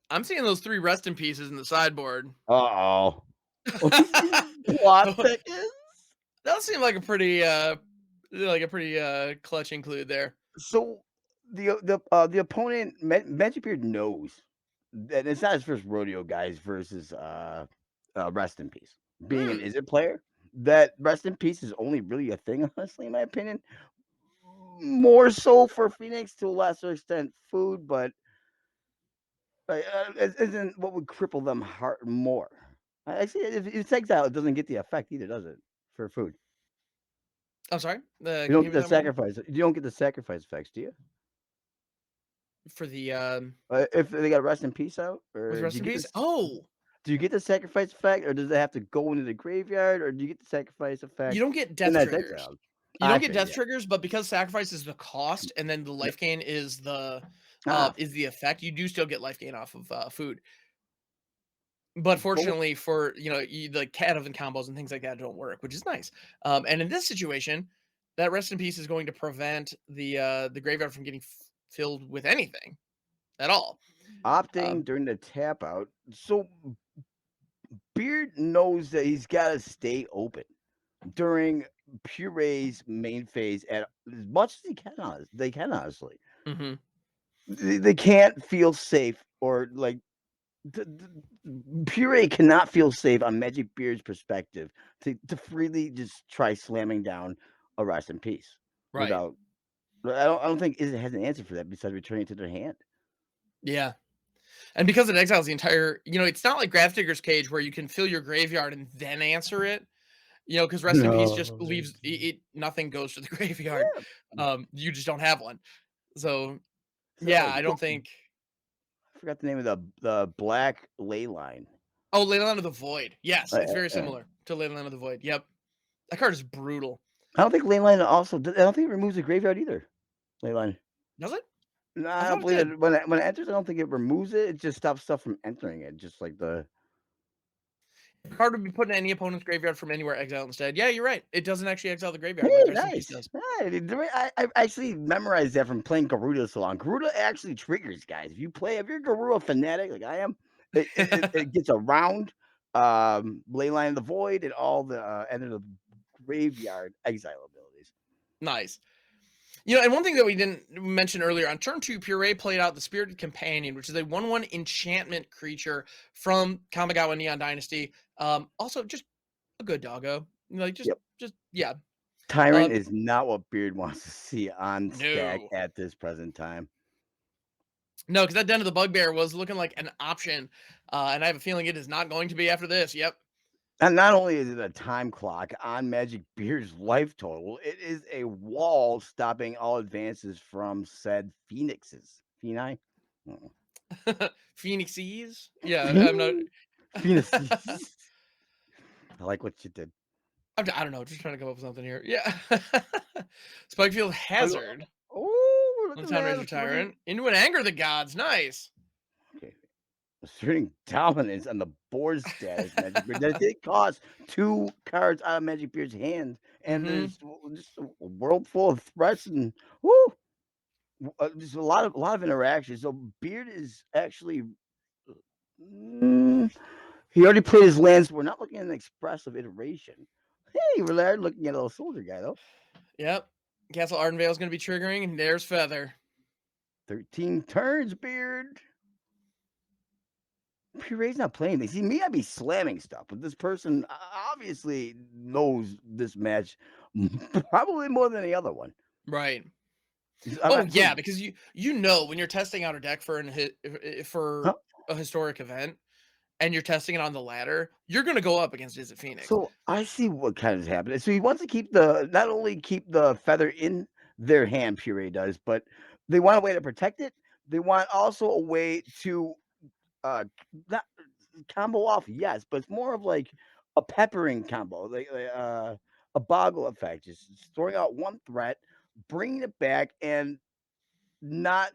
I'm seeing those 3 rest in pieces in the sideboard. Uh-oh. Plot thickens? That seemed like a pretty clutch include there. So the opponent MagicBeard knows that it's not his first rodeo, guys, versus Rest in Peace. Being an Hmm. Is It player, that Rest in Peace is only really a thing, honestly, in my opinion. More so for Phoenix, to a lesser extent, food, but it isn't what would cripple them hard more. I see if it's exile, it doesn't get the effect either, does it? For food, I'm sorry. you Can you don't give get me the that one more time? sacrifice. You don't get the sacrifice effects, do you? For the If they got Rest in Peace out, with or do rest you in get peace. this? Oh, Do you get the sacrifice effect, or does it have to go into the graveyard, or do you get the sacrifice you effect don't get when death that's triggers. exiled? You I don't get figured, death yeah. triggers, but because sacrifice is the cost, and then the Yep. life gain is Ah, the effect, you do still get life gain off of food. But both fortunately for the cat oven combos and things like that don't work, which is nice. And in this situation, that rest in peace is going to prevent the graveyard from getting filled with anything at all. opting Um, during the tap out. So Beard knows that he's got to stay open during Puree's main phase at as much as he can. They can, honestly. mhm. They can't feel safe, or like Puree cannot feel safe on Magic Beard's perspective to freely just try slamming down a Rest in Peace Right. without. I don't think it has an answer for that besides returning it to their hand. Yeah. And because it exiles the entire, it's not like Grafdigger's Cage where you can fill your graveyard and then answer it. Because Rest in Peace just No. leaves nothing goes to the graveyard. You just don't have one. So yeah, So I don't think. I forgot the name of the black ley line. Oh, Leyline of the Void. Yes, Uh, it's very uh, similar to Leyline of the Void. Yep. That card is brutal. I don't think ley line also. I don't think it removes the graveyard either. Ley line. Does it? No, I I don't thought it believe did. it. When it enters, I don't think it removes it. It just stops stuff from entering it. Just like the. The card would be put in any opponent's graveyard from anywhere exiled instead. Yeah, you're right. It doesn't actually exile the graveyard like Hey, Rest in Peace nice. does. I actually memorized that from playing Garuda so long. Garuda actually triggers, guys. If you're a Garuda fanatic like I am, it gets around Leyline of the Void and all the end of the graveyard exile abilities. Nice. And one thing that we didn't mention earlier, on turn 2, Puree played out the Spirited Companion, which is a 1/1 enchantment creature from Kamigawa Neon Dynasty. Also just a good doggo. Like Yep. yeah. Tyrant Um, is not what Beard wants to see on stack no. at this present time. No, because that Den of the Bugbear was looking like an option. And I have a feeling it is not going to be after this. Yep. And not only is it a time clock on Magic Beard's life total, it is a wall stopping all advances from said phoenixes. Phoenix? Phoenixes. Yeah, I'm not. Phoenixes. I like what you did. I don't know. Just trying to come up with something here. Yeah. Spikefield Hazard. Oh, we're On looking town at Razor Tyrant. Into an Anger the Gods. Nice. okay. Asserting dominance on the board status, Magic Beard. That did cost 2 cards out of Magic Beard's hand, and Mm-hmm. there's just a world full of threats and whoo, there's a lot of interactions. So Beard is actually he already played his lands. We're not looking at an expressive iteration. Hey, we're looking at a little soldier guy though. Yep. Castle Ardenvale is going to be triggering, and there's Feather. 13 turns, Beard. Puree's not playing these. See, me, I'd be slamming stuff, but this person obviously knows this match probably more than the other one. Right. I'm Oh not yeah, saying, because you know when you're testing out a deck for huh? a historic event, and you're testing it on the ladder, you're going to go up against Is It Phoenix. So I see what kind of happening. So he wants to keep not only keep the feather in their hand, Puree does, but they want a way to protect it. They want also a way to not combo off, yes, but it's more of like a peppering combo, like a boggle effect, just throwing out one threat, bringing it back, and not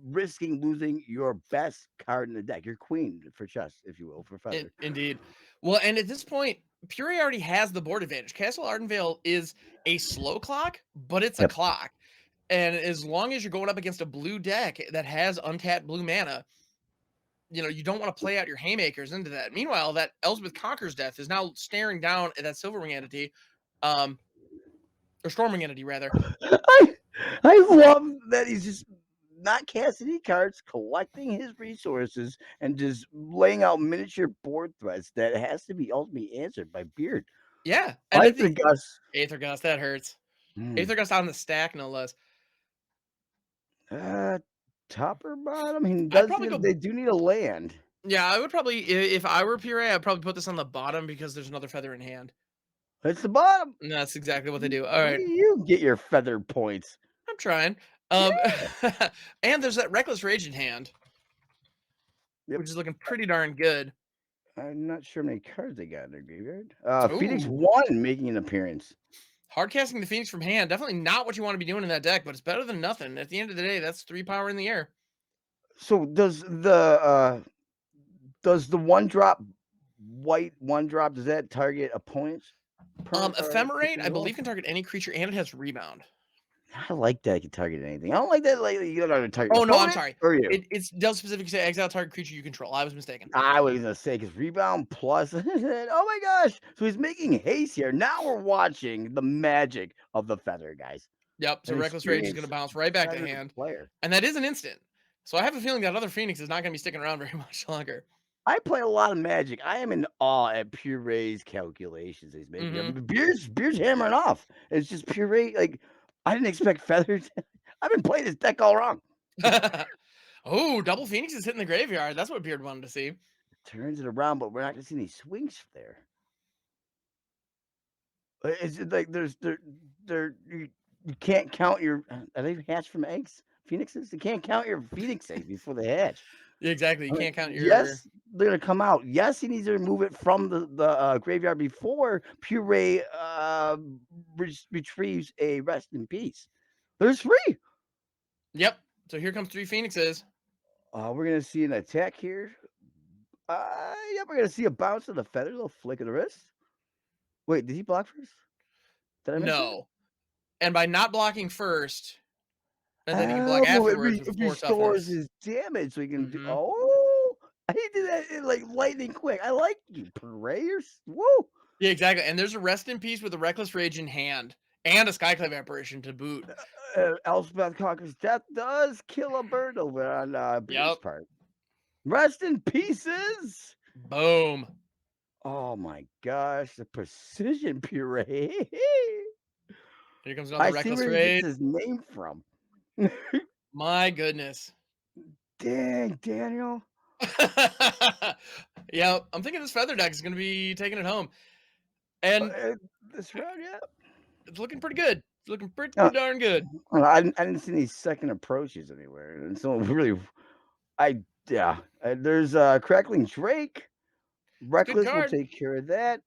risking losing your best card in the deck, your queen for chess, if you will, for feather. Indeed. Well, and at this point, Puree already has the board advantage. Castle Ardenvale is a slow clock, but it's a Yep. clock. And as long as you're going up against a blue deck that has untapped blue mana, you don't want to play out your haymakers into that. Meanwhile, that Elspeth Conqueror's Death is now staring down at that Silverwing entity, or Stormwing entity rather. I love that he's just not casting any cards, collecting his resources, and just laying out miniature board threats that has to be ultimately answered by Beard. Yeah, and I think us. Aether Gust, that hurts. Aether Gust on the stack, no less. Top or bottom? I mean, they do need a land. Yeah, I would probably, if I were Puree, I'd probably put this on the bottom because there's another feather in hand. It's the bottom. And that's exactly what they do. All right. You get your feather points. I'm trying. And there's that Reckless Rage in hand, which is looking pretty darn good. I'm not sure how many cards they got in their graveyard. Phoenix 1 making an appearance. Hard casting the Phoenix from hand. Definitely not what you want to be doing in that deck, but it's better than nothing. At the end of the day, that's 3 power in the air. So does the 1-drop white 1-drop, does that target opponents? Ephemerate, I believe, can target any creature, and it has rebound. I like that it can target anything. I don't like that like you gotta target. Oh no, I'm sorry. It does specifically say exile target creature you control. I was mistaken. I was gonna say because rebound plus. Oh my gosh! So he's making haste here. Now we're watching the magic of the feather, guys. Yep. So Reckless Rage is gonna bounce right back to hand, and that is an instant. So I have a feeling that other Phoenix is not gonna be sticking around very much longer. I play a lot of Magic. I am in awe at Puree's calculations he's making. Beard's hammering off. It's just Puree. Like I didn't expect feathers. I've been playing this deck all wrong. Oh, double Phoenix is hitting the graveyard. That's what Beard wanted to see. Turns it around, but we're not gonna see any swings there. Is it like you can't count your are they hatched from eggs? Phoenixes? You can't count your Phoenix eggs before they hatch. Yeah, exactly. You can't count your. Yes, they're gonna come out. Yes, he needs to remove it from the graveyard before Puree retrieves a rest in peace. There's 3. Yep. So here comes 3 Phoenixes. We're gonna see an attack here. Yep, we're gonna see a bounce of the feather, a little flick of the wrist. Wait, did he block first? Did I miss it? And by not blocking first, and then he can block afterwards. It restores his damage, so he can do. Oh, he did that in like lightning quick. I like you, Puree. Woo! Yeah, exactly. And there's a rest in peace with a Reckless Rage in hand and a Skyclave Apparition to boot. Elspeth Conqueror's Death does kill a bird over on Beard's part. Rest in pieces. Boom. Oh my gosh, the precision Puree. Here comes another Reckless Rage. He gets his name from. My goodness. Dang, Daniel. Yeah, I'm thinking this feather deck is going to be taking it home. And this round, yeah. It's looking pretty good. It's looking pretty darn good. I didn't see any second approaches anywhere. And so really, there's Crackling Drake. Reckless will take care of that.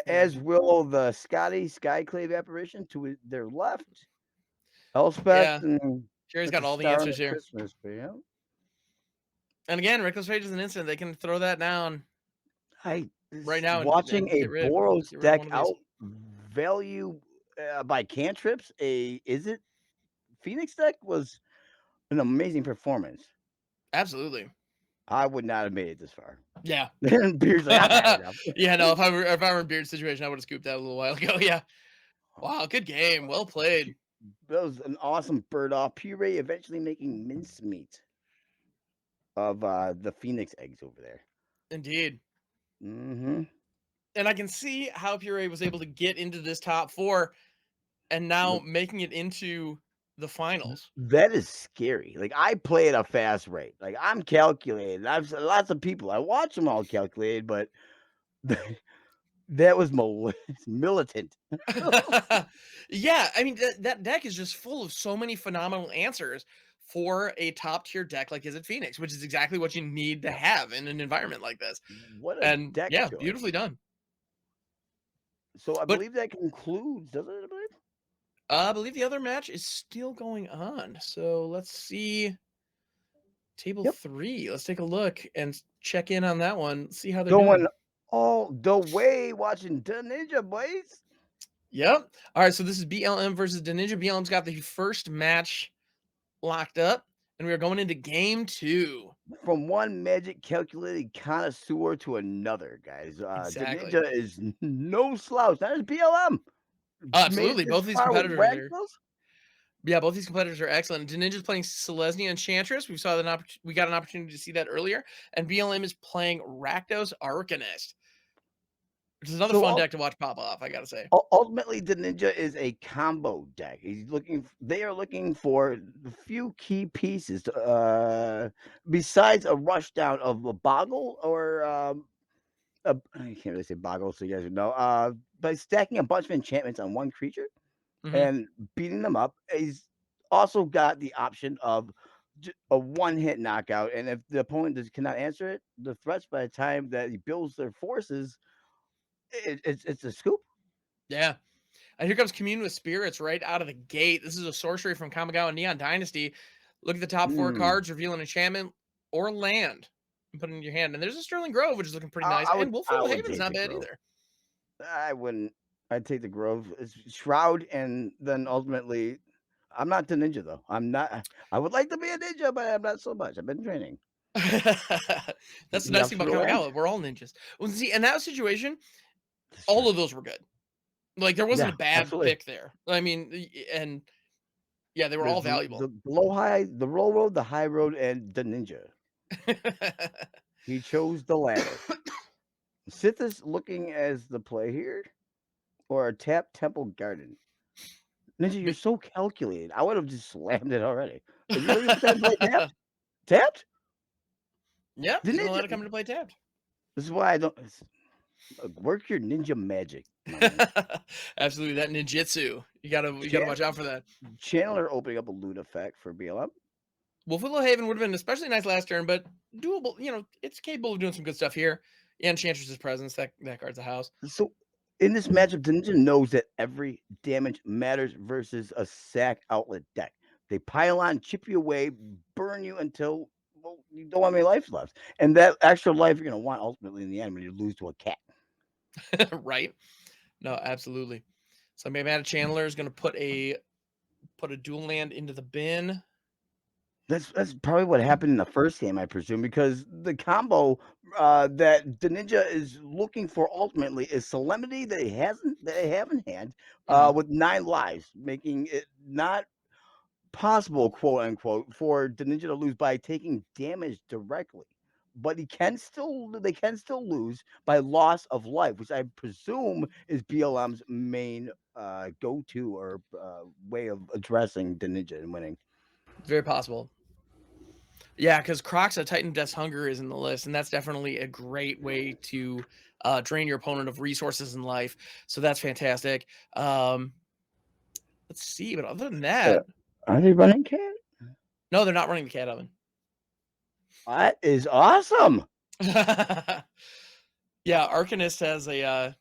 As will the Skyclave Apparition to their left. Elspeth and Sherry's got all the answers here. Christmas, yeah. And again, Reckless Rage is an instant. They can throw that down right now. Watching a Boros deck out value by cantrips, Is It Phoenix deck was an amazing performance. Absolutely. I would not have made it this far. Yeah. Beard's like, yeah, no, if I were in Beard's situation, I would have scooped that a little while ago. Yeah. Wow, good game. Well played. That was an awesome bird off. Puree eventually making mincemeat of the Phoenix eggs over there. Indeed. Mm-hmm. And I can see how Puree was able to get into this top 4 and now making it into the finals. That is scary. Like I play at a fast rate. Like I'm calculated. I've lots of people. I watch them all calculated, but that was militant. Yeah, I mean that deck is just full of so many phenomenal answers for a top tier deck like Is It Phoenix, which is exactly what you need to have in an environment like this. What a deck! Yeah, beautifully done. So I believe that concludes, doesn't it? I believe the other match is still going on. So let's see. Table 3. Let's take a look and check in on that one. See how they're doing. All the way watching Daninja, boys. Yep. All right. So this is BLM versus Daninja. BLM's got the first match locked up. And we are going into game 2. From one magic calculated connoisseur to another, guys. Exactly. Daninja is no slouch. That is BLM. Oh, Made it absolutely. this Both these far with competitors are Ragdos? Yeah, both these competitors are excellent. Daninja's playing Selesnya Enchantress. We got an opportunity to see that earlier. And BLM is playing Rakdos Arcanist, which is another So fun deck to watch pop off, I gotta say. ultimately, Daninja is a combo deck. They are looking for the few key pieces besides a rush down of a Boggle or I can't really say Boggle, so you guys would know. By stacking a bunch of enchantments on one creature Mhm. and beating them up, he's also got the option of a one-hit knockout. And if the opponent cannot answer it, the threats by the time that he builds their forces, it's a scoop. Yeah. And here comes Commune with Spirits right out of the gate. This is a sorcery from Kamigawa Neon Dynasty. Look at the top 4 cards, reveal an enchantment or land, and put it in your hand. And there's a Sterling Grove, which is looking pretty nice. And I Wolffield would Haven's take not the bad Grove. either. I wouldn't. I'd take the Grove. It's Shroud, and then ultimately, I'm not the ninja though. I'm not. I would like to be a ninja, but I'm not so much. I've been training. That's the The nice thing option about to land. Kamigawa. We're all ninjas. Well, see, in that situation, That's all true. of those were good. Like, there wasn't Yeah, a bad absolutely. pick there. I mean, and yeah, they were all There's valuable. the low high, the roll road, the high road, and the ninja. He chose the latter. Sith is looking as the play here, or a tap Temple Garden. Ninja, you're so calculated. I would have just slammed it already. Are you ready to put that in play tapped? Tapped? Yeah, The he's gonna let ninja. it come into play tapped. This is why I don't work your ninja magic, my man. Absolutely, that ninjutsu. You gotta watch out for that. Channeler opening up a loot effect for BLM. Wolfwidow Haven would have been especially nice last turn, but doable. You know, it's capable of doing some good stuff here. Yeah, Enchantress's presence, that card's a house. So in this matchup, the ninja knows that every damage matters versus a sack outlet deck. They pile on, chip you away, burn you until you don't have any life left. And that extra life you're gonna want ultimately in the end when you lose to a cat. Right? No, absolutely. So maybe Mana Channeler is gonna put a dual land into the bin. That's probably what happened in the first game, I presume, because the combo that the ninja is looking for ultimately is Solemnity that they have in hand with 9 lives, making it not possible, quote unquote, for the ninja to lose by taking damage directly. But they can still lose by loss of life, which I presume is BLM's main go-to or way of addressing the ninja and winning. Very possible. Yeah, because Croxa Titan Death's Hunger is in the list, and that's definitely a great way to drain your opponent of resources in life. So that's fantastic. Let's see, but other than that, Are they running cat? no, they're not running the cat oven. That is awesome. Yeah, Arcanist has a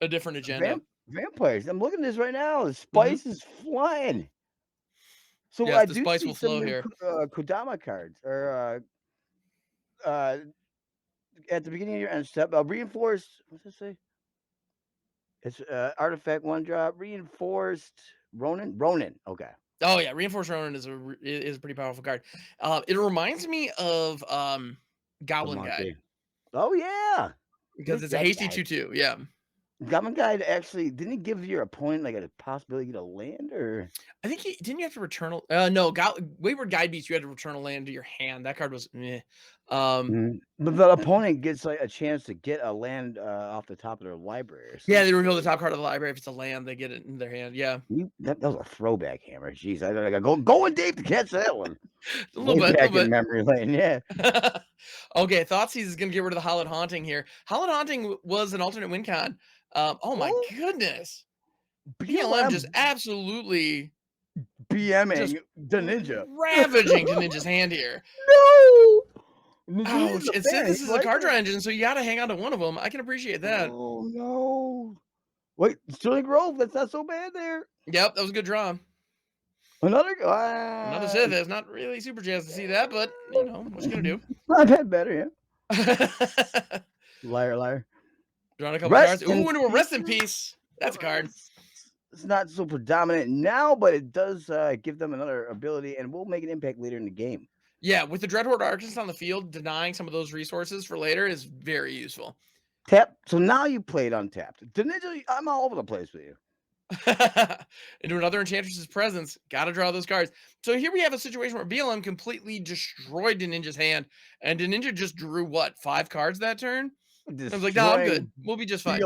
different agenda. Vampires. I'm looking at this right now. The Mhm. spice is flying. So Yes, I the do spice see will some flow new here. Kodama cards or at the beginning of your end step. Reinforced. What's this say? It's artifact 1-drop. Reinforced Ronin. Ronin. Okay. Oh yeah, Reinforced Ronin is a pretty powerful card. It reminds me of The Goblin Guide monkey. Oh yeah. because Look at it's a that hasty guy. 2/2. Yeah. Goblin Guide actually didn't he give your opponent like a possibility to get a land or I think didn't you have to return no, Wayward Guide Beast, you had to return a land to your hand. That card was meh. But the opponent gets like a chance to get a land off the top of their library or Yeah, some they reveal the silly. top card of the library. If it's a land, they get it in their hand. Yeah. That was a throwback hammer. Jeez, I gotta going deep to catch that one. A Way little back in bit. memory lane, yeah. Okay, Thoughtseize is gonna get rid of the Hallowed Haunting here. Hallowed Haunting was an alternate win con. Oh my Oh, goodness. BLM just BLM absolutely just BMing the ninja. ravaging to Ninja's hand here. No! Ninja's Ouch. a It said fan. this He is a likes card it. draw engine, so you gotta hang on to one of them. I can appreciate that. Oh no. Wait, Sterling Grove, that's not so bad there. Yep, that was a good draw. Another Another Sith is not really super jazzed to see that, but you know, what you gonna do? I've had better, yeah. Liar, liar. Drawing a couple Rest cards. in Ooh, into a rest in peace. peace. That's a card. It's not so predominant now, but it does give them another ability and will make an impact later in the game. Yeah, with the Dreadhorde Archers on the field, denying some of those resources for later is very useful. Tap. So now you played untapped. Daninja, I'm all over the place with you. Into another Enchantress's presence. Gotta draw those cards. So here we have a situation where BLM completely destroyed Daninja's hand, and Daninja just drew what, 5 cards that turn? I was like, no, I'm good. We'll be just fine.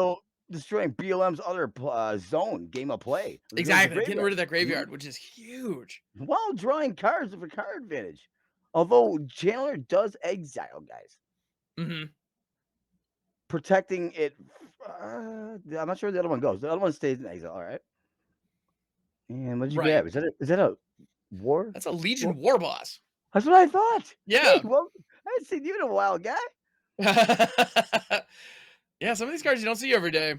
Destroying BLM's other zone, game of play. Exactly. Getting rid of that graveyard, which is huge. While drawing cards for card advantage. Although Chandler does exile, guys. Mm-hmm. Protecting it. I'm not sure where the other one goes. The other one stays in exile, all right? And what did you grab? Is that a war? That's a Legion War Boss. That's what I thought. Yeah. Hey, well, I haven't seen you in a while, guy. Yeah, some of these cards you don't see every day.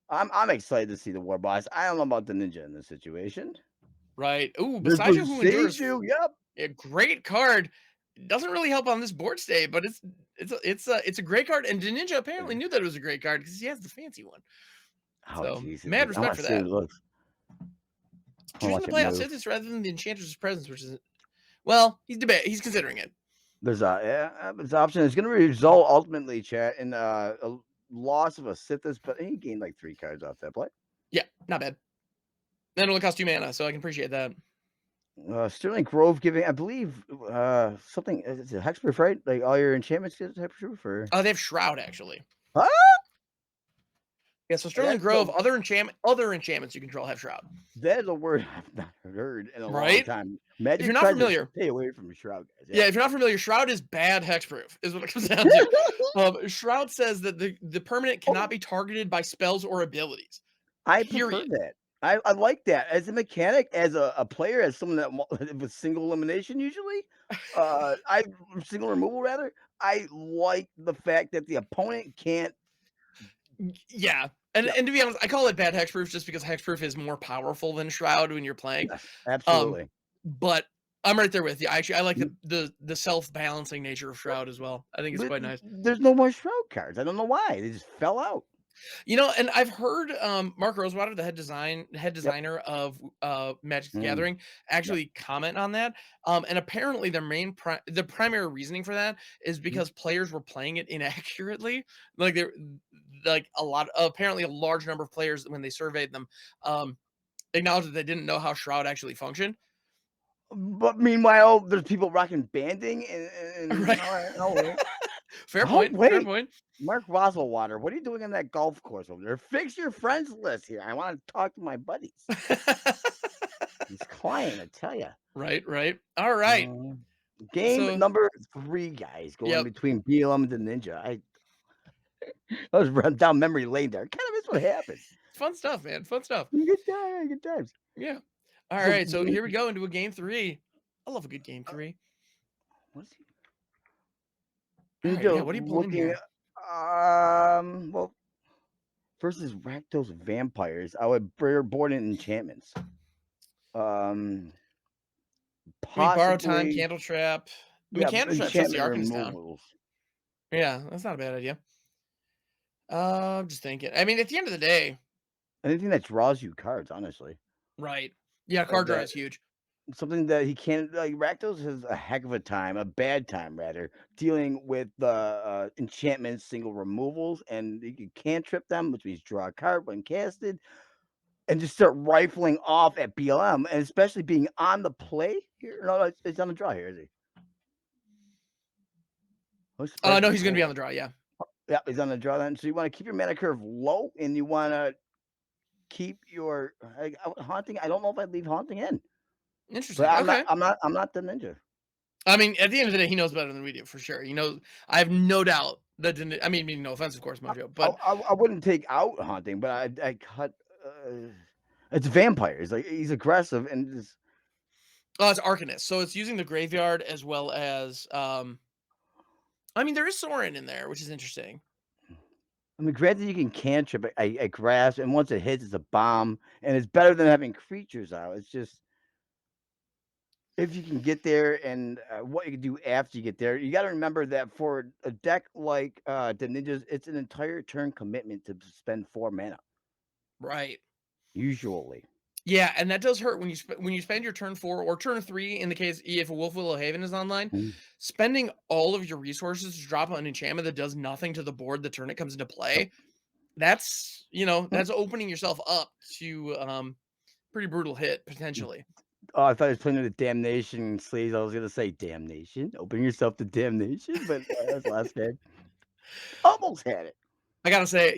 I'm excited to see the War Boss. I don't know about the Ninja in this situation. Right. Ooh, besides who endures. Yep. A great card. Doesn't really help on this board state, but it's a great card. And Daninja apparently knew that it was a great card because he has the fancy one. Oh, so Jesus. mad respect for that. Choosing to play out Sithis rather than the Enchantress's presence, which is, well, he's considering it. There's this option. It's going to result ultimately, chat, in a loss of a Sithis, but he gained like 3 cards off that play. Yeah, not bad. That only costs 2 mana, so I can appreciate that. Sterling Grove giving, I believe, something. Is it hexproof, right? Like all your enchantments get hexproof, or they have Shroud actually. Huh? Yeah, so Sterling Grove, other enchantments you control have Shroud. That is a word I've not heard in a long time. Magic, if you're not familiar, stay away from Shroud, guys. Yeah, if you're not familiar, Shroud is bad hexproof, is what it comes down to. Shroud says that the permanent cannot be targeted by spells or abilities. I prefer that. I like that as a mechanic, as a player, as someone that with single elimination usually, single removal rather. I like the fact that the opponent can't. Yeah, and to be honest, I call it bad hexproof just because hexproof is more powerful than Shroud when you're playing. Yes, absolutely. But I'm right there with you. Actually, I like the self-balancing nature of Shroud as well. I think it's quite nice. There's no more Shroud cards. I don't know why. They just fell out. You know, and I've heard Mark Rosewater, the head designer of Magic the Gathering, actually comment on that. And apparently the primary reasoning for that is because players were playing it inaccurately. Like apparently a large number of players, when they surveyed them, acknowledged that they didn't know how Shroud actually functioned. But meanwhile, there's people rocking banding and right. Fair point. Fair point. Mark Rosewater, what are you doing on that golf course over there? Fix your friends list here. I want to talk to my buddies. He's crying, I tell you. Right. All right. Game number 3, guys, going between BLM and Daninja. I was running down memory lane there. Kind of is what happened. Fun stuff, man. Fun stuff. Good times. Yeah. All right. So here we go into a game 3. I love a good game 3. What's he? Right, what are you pulling here? Well, versus Rakdos Vampires, I would board in enchantments. Possibly Borrow Time, Candle Trap. Candle Trap shuts the Arcanist down. Yeah, that's not a bad idea. I'm just thinking. I mean, at the end of the day, anything that draws you cards, honestly. Right. Yeah, card draw is huge. Something that he can't, like, Rakdos has a heck of a bad time rather, dealing with the enchantments, single removals, and you can't trip them, which means draw a card when casted, and just start rifling off at BLM, and especially being on the play here. No, it's on the draw here, is he? No, he's going to be on the draw, yeah. Yeah, he's on the draw then. So you want to keep your mana curve low, and you want to keep your haunting. I don't know if I'd leave haunting in. Interesting. But I'm not the Ninja. I mean, at the end of the day, he knows better than we do, for sure. You know, I have no doubt that. I mean, no offense, of course, Mojo, but I wouldn't take out haunting, but I cut. It's vampires. Like, he's aggressive and just. Oh, it's Arcanist, so it's using the graveyard as well as. I mean, there is Sorin in there, which is interesting. I mean, granted, you can cantrip a grasp, and once it hits, it's a bomb, and it's better than having creatures out. It's just. If you can get there, and what you can do after you get there, you got to remember that for a deck like the Ninjas, it's an entire turn commitment to spend 4 mana. Right. Usually. Yeah, and that does hurt when you spend your turn 4 or turn 3 in the case if a Wolf Willow Haven is online, Mm. spending all of your resources to drop an enchantment that does nothing to the board the turn it comes into Yep. play. That's, that's opening yourself up to pretty brutal hit potentially. Oh, I thought he was playing with the Damnation sleeves. I was gonna say Damnation. Open yourself to Damnation, but that's last game. Almost had it. I gotta say,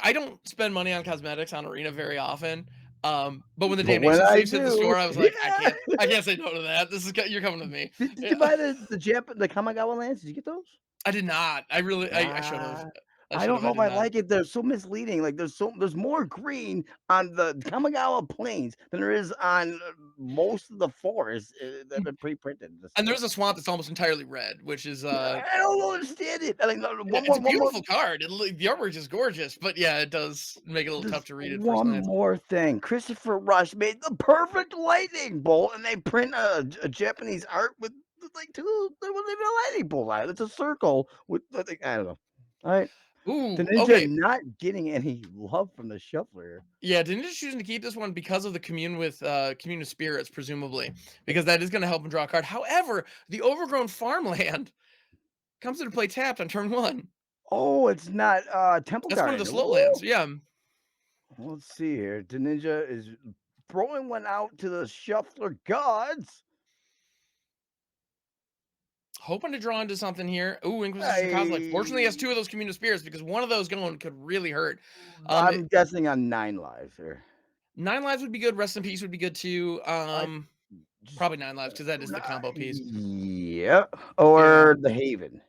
I don't spend money on cosmetics on Arena very often. But when the But when damnation I sleeves hit the do, store, I was like, yeah. I can't say no to that. You're coming with me. Did Yeah. you buy the Kamigawa lands? Did you get those? I did not. I should have. Ah, I I should don't have. know I if did I not. like it. They're so misleading. Like there's more green on the Kamigawa plains than there is on most of the forests that have been pre-printed. And there's a swamp that's almost entirely red, which is I don't understand it. I like it's a beautiful card. The artwork is gorgeous, but yeah, it does make it a little tough to read at first one glance. more thing. Christopher Rush made the perfect lightning bolt, and they print a Japanese art with like two. There wasn't even a lightning bolt on it. It's a circle with I don't know. All right. The Ooh, Ninja okay. not getting any love from the shuffler. Yeah, Daninja choosing to keep this one because of the commune with spirits, presumably, because that is going to help him draw a card. However, the overgrown farmland comes into play tapped on turn 1. Oh, it's not Temple That's one of the Garden. slow Ooh. lands. Yeah. Let's see here. The Ninja is throwing one out to the shuffler gods. Hoping to draw into something here. Ooh, Inquisition Cosmic. Fortunately, he has I, 2 of those commune spirits because one of those going could really hurt. I'm guessing on 9 lives here. 9 lives would be good. Rest in peace would be good too. I just Probably 9 lives because that is the combo piece. Yeah, or the Haven,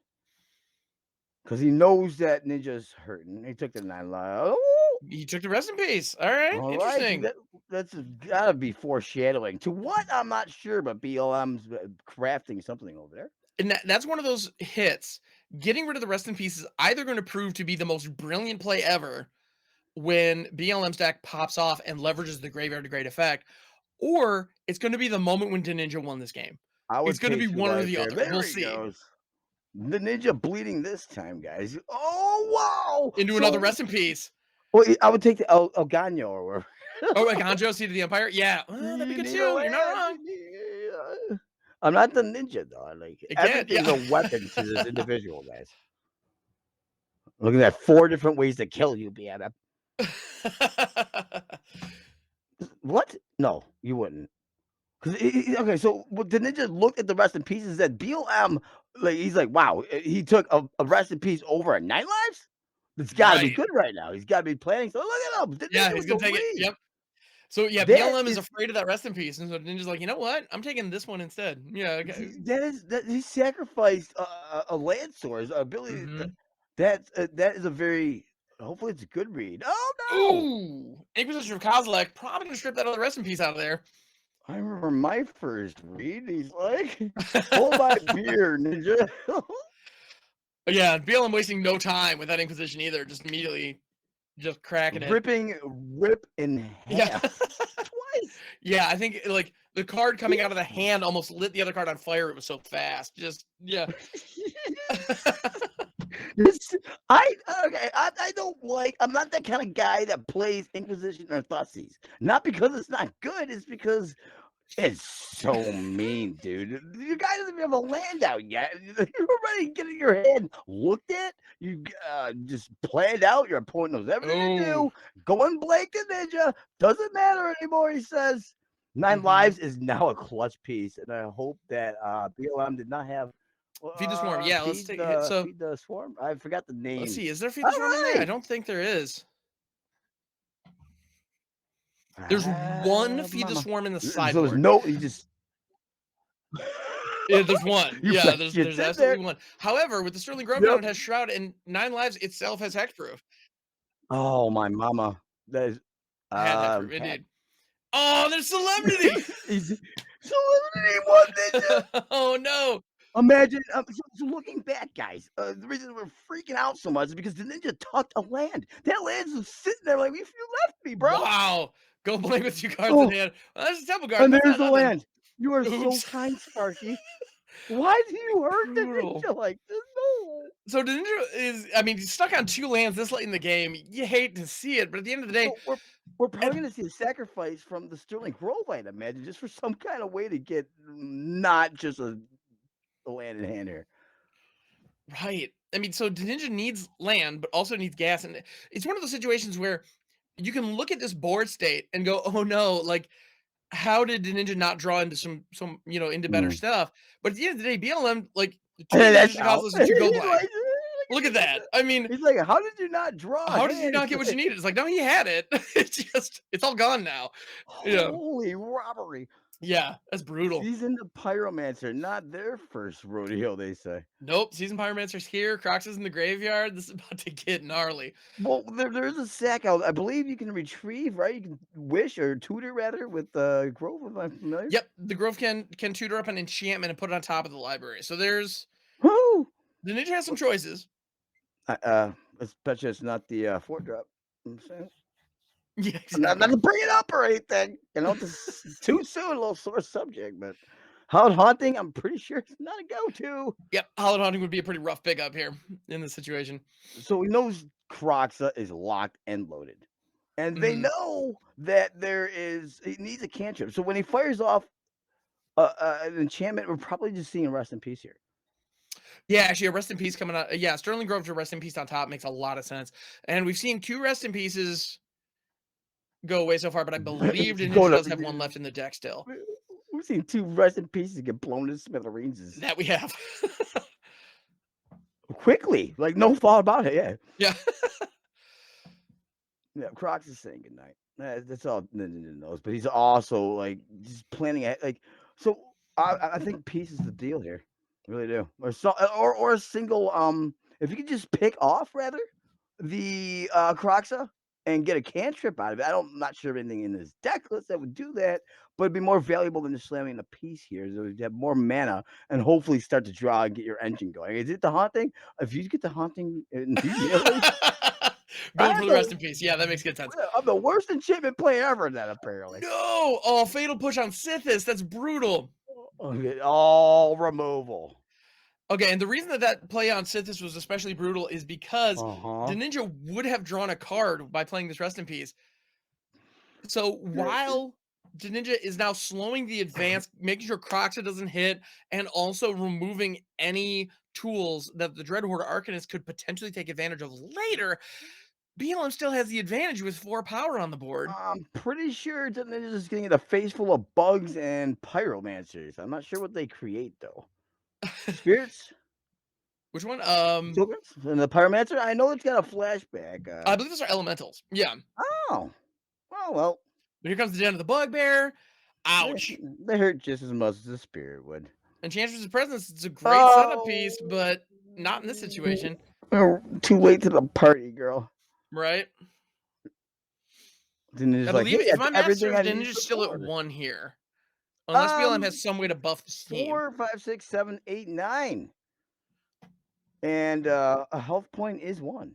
because he knows that Ninja's hurting. He took the 9 lives. Oh, He took the rest in peace. All right, all right. interesting. That's gotta be foreshadowing to what I'm not sure, but BLM's crafting something over there. And that's one of those hits. Getting rid of the rest in peace is either going to prove to be the most brilliant play ever when BLM's deck pops off and leverages the graveyard to great effect, or it's going to be the moment when Daninja won this game. I would It's going to take be 2 one or lives the here. other. There We'll he see. goes. The Ninja bleeding this time, guys. Oh, wow. Into another rest in peace. Well, I would take the El Gano or whatever. Oh, Ganjo, Seed of the Empire? Yeah. Well, that'd be You good need too. a You're not land. wrong. I'm not the Ninja, though. I like it. Again, Everything's yeah. a weapon to this individual, guys. Look at that. 4 different ways to kill you, BM. What? No, you wouldn't. Okay, so the Ninja looked at the rest in pieces that BLM, like he's like, wow, he took a rest in peace over a 9 lives? It's got to be Right. good right now. He's got to be planning. So look at him. The Yeah, Ninja he's with going the to take it. read. Yep. So, yeah, That BLM is is afraid of that rest in peace. And so Ninja's like, you know what? I'm taking this one instead. Yeah. Okay. that he sacrificed a land source ability. That is a very hopefully it's a good read. Oh no! Ooh, Inquisition of Kozilek probably gonna strip that other rest in peace out of there. I remember my first read. He's like, "Hold my beer, Ninja." Yeah, BLM wasting no time with that Inquisition either. Just immediately, just cracking it. Rip in Yeah. half twice. Yeah, I think like the card coming out of the hand almost lit the other card on fire. It was so fast. Just yeah. I don't like. I'm not that kind of guy that plays Inquisition or Thussies. Not because it's not good. It's because it's so mean, dude. Your guy doesn't even have a land out yet. You're already getting your hand looked at. You just planned out. Your opponent knows everything to do. Going blank to Ninja doesn't matter anymore. He says 9 lives is now a clutch piece, and I hope that BLM did not have. Feed the Swarm. Yeah, let's take so Feed the Swarm. I forgot the name. Let's see. Is there Feed the Swarm in there? I don't think there is. There's one Feed the Swarm in the sideboard. So there's no. You just. Yeah, there's one. Yeah, there's absolutely one. However, with the Sterling Grove it has Shroud, and 9 lives itself has hexproof. Oh my mama, that is. Hexproof, indeed. Oh, there's Celebrity. Celebrity won Ninja. Oh no. Imagine. So looking back, guys, the reason we're freaking out so much is because the Ninja tucked a land. That land's just sitting there like, if you left me, bro. Wow. Go play with 2 cards in hand. Well, there's a Temple Guard. And there's the land. You are so kind, Sparky. Why do you hurt the Ninja like this? No. So the Ninja is, I mean, he's stuck on 2 lands this late in the game. You hate to see it, but at the end of the day, We're probably going to see a sacrifice from the Sterling Grove, I'd imagine, just for some kind of way to get not just a land in hand here. Right. I mean, so Daninja needs land, but also needs gas. And it's one of those situations where you can look at this board state and go, oh no, like, how did Daninja not draw into some into better stuff? But at the end of the day, BLM, like, two That's Daninja out. causes and two go He's play. like, Look at that. I mean, he's like, how did you not draw? how did you not get what you needed? It's like, no, he had it. It's all gone now. Yeah. Holy robbery. Yeah, that's brutal. Seasoned Pyromancer, not their first rodeo, they say. Nope, Season Pyromancer's here. Crocs is in the graveyard. This is about to get gnarly. Well, there's a sack out. I believe you can retrieve, right? You can wish or tutor rather with Grove, if I'm familiar. Yep, the Grove can tutor up an enchantment and put it on top of the library. So there's Woo! the Ninja has some choices. Especially it's not the 4-drop. I'm saying. Yeah, exactly. Not to bring it up or anything. You know, it's too soon, a little sore subject, but Howled Haunting, I'm pretty sure it's not a go-to. Yep, Howled Haunting would be a pretty rough pickup here in this situation. So he knows Croxa is locked and loaded. And they know that he needs a cantrip. So when he fires off an enchantment, we're probably just seeing Rest in Peace here. Yeah, actually, a Rest in Peace coming out. Yeah, Sterling Grove to Rest in Peace on top makes a lot of sense. And we've seen 2 Rest in Pieces go away so far, but I believe Daninja does have one left in the deck still. We've seen 2 Rest in Pieces get blown to smithereens. That we have. Quickly, like no thought about it. Yeah. Yeah. Yeah, Crocs is saying goodnight. That's all Ninja knows. But he's also like just planning ahead. Like, so I think peace is the deal here. I really do. Or a single if you could just pick off rather the Croxa and get a cantrip out of it. I'm not sure of anything in his deck list that would do that, but it'd be more valuable than just slamming a piece here. So you'd have more mana and hopefully start to draw and get your engine going. Is it the Haunting? If you get the Haunting immediately. Going for the Rest in Peace. Yeah, that makes good sense. I'm the worst enchantment player ever then, apparently. No! Oh, Fatal Push on Sithis. That's brutal. Okay, all removal. Okay, and the reason that play on Sithis was especially brutal is because Daninja would have drawn a card by playing this Rest in Peace. So while Daninja is now slowing the advance, making sure Croxa doesn't hit, and also removing any tools that the Dreadhorde Arcanist could potentially take advantage of later, BLM still has the advantage with 4 power on the board. I'm pretty sure Daninja's just getting a face full of bugs and pyromancers. I'm not sure what they create though. Spirits? Which one? Pilgrims? And the pyromancer? I know it's got a flashback. I believe those are elementals. Yeah. Oh. Well. But here comes the Den of the Bugbear. Ouch. They hurt just as much as the spirit would. Enchantress's Presence, it's a great setup piece, but not in this situation. Too late to the party, girl. Right? Daninja's I like, believe hey, if my math serves, I need Daninja's still at 1 here. Unless BLM has some way to buff the team. 4, 5, 6, 7, 8, 9. And a health point is 1.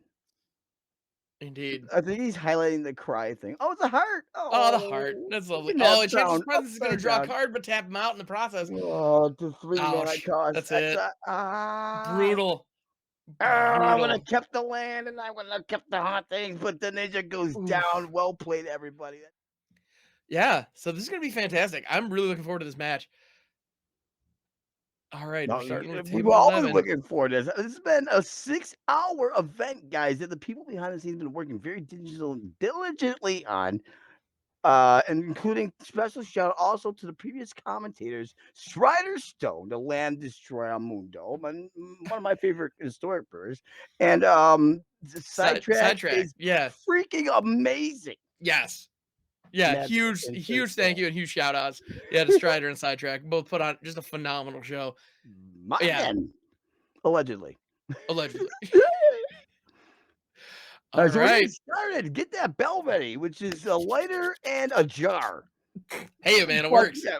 Indeed. I think he's highlighting the cry thing. Oh, it's a heart. Oh, the heart. That's lovely. Oh, Enchantress's Presence is going to draw a card, but tap him out in the process. Oh, the 3 mana cost. That's it. Brutal. I would have kept the land and I would have kept the hauntings, but the Ninja goes down. Well played, everybody. Yeah, so this is going to be fantastic. I'm really looking forward to this match. All right, we've all been looking for this. This has been a 6-hour event, guys, that the people behind the scenes have been working very diligently on. And including special shout out also to the previous commentators, Strider Stone, the Land Destroyer Mundo, one of my favorite historic birds, and Sidetrack is freaking amazing. Yes. Yeah, huge thank you and huge shout outs. Yeah, to Strider and Sidetrack both put on just a phenomenal show. Allegedly. All right, so we're getting started. Get that bell ready, which is a lighter and a jar. Hey, man, it works. Yeah,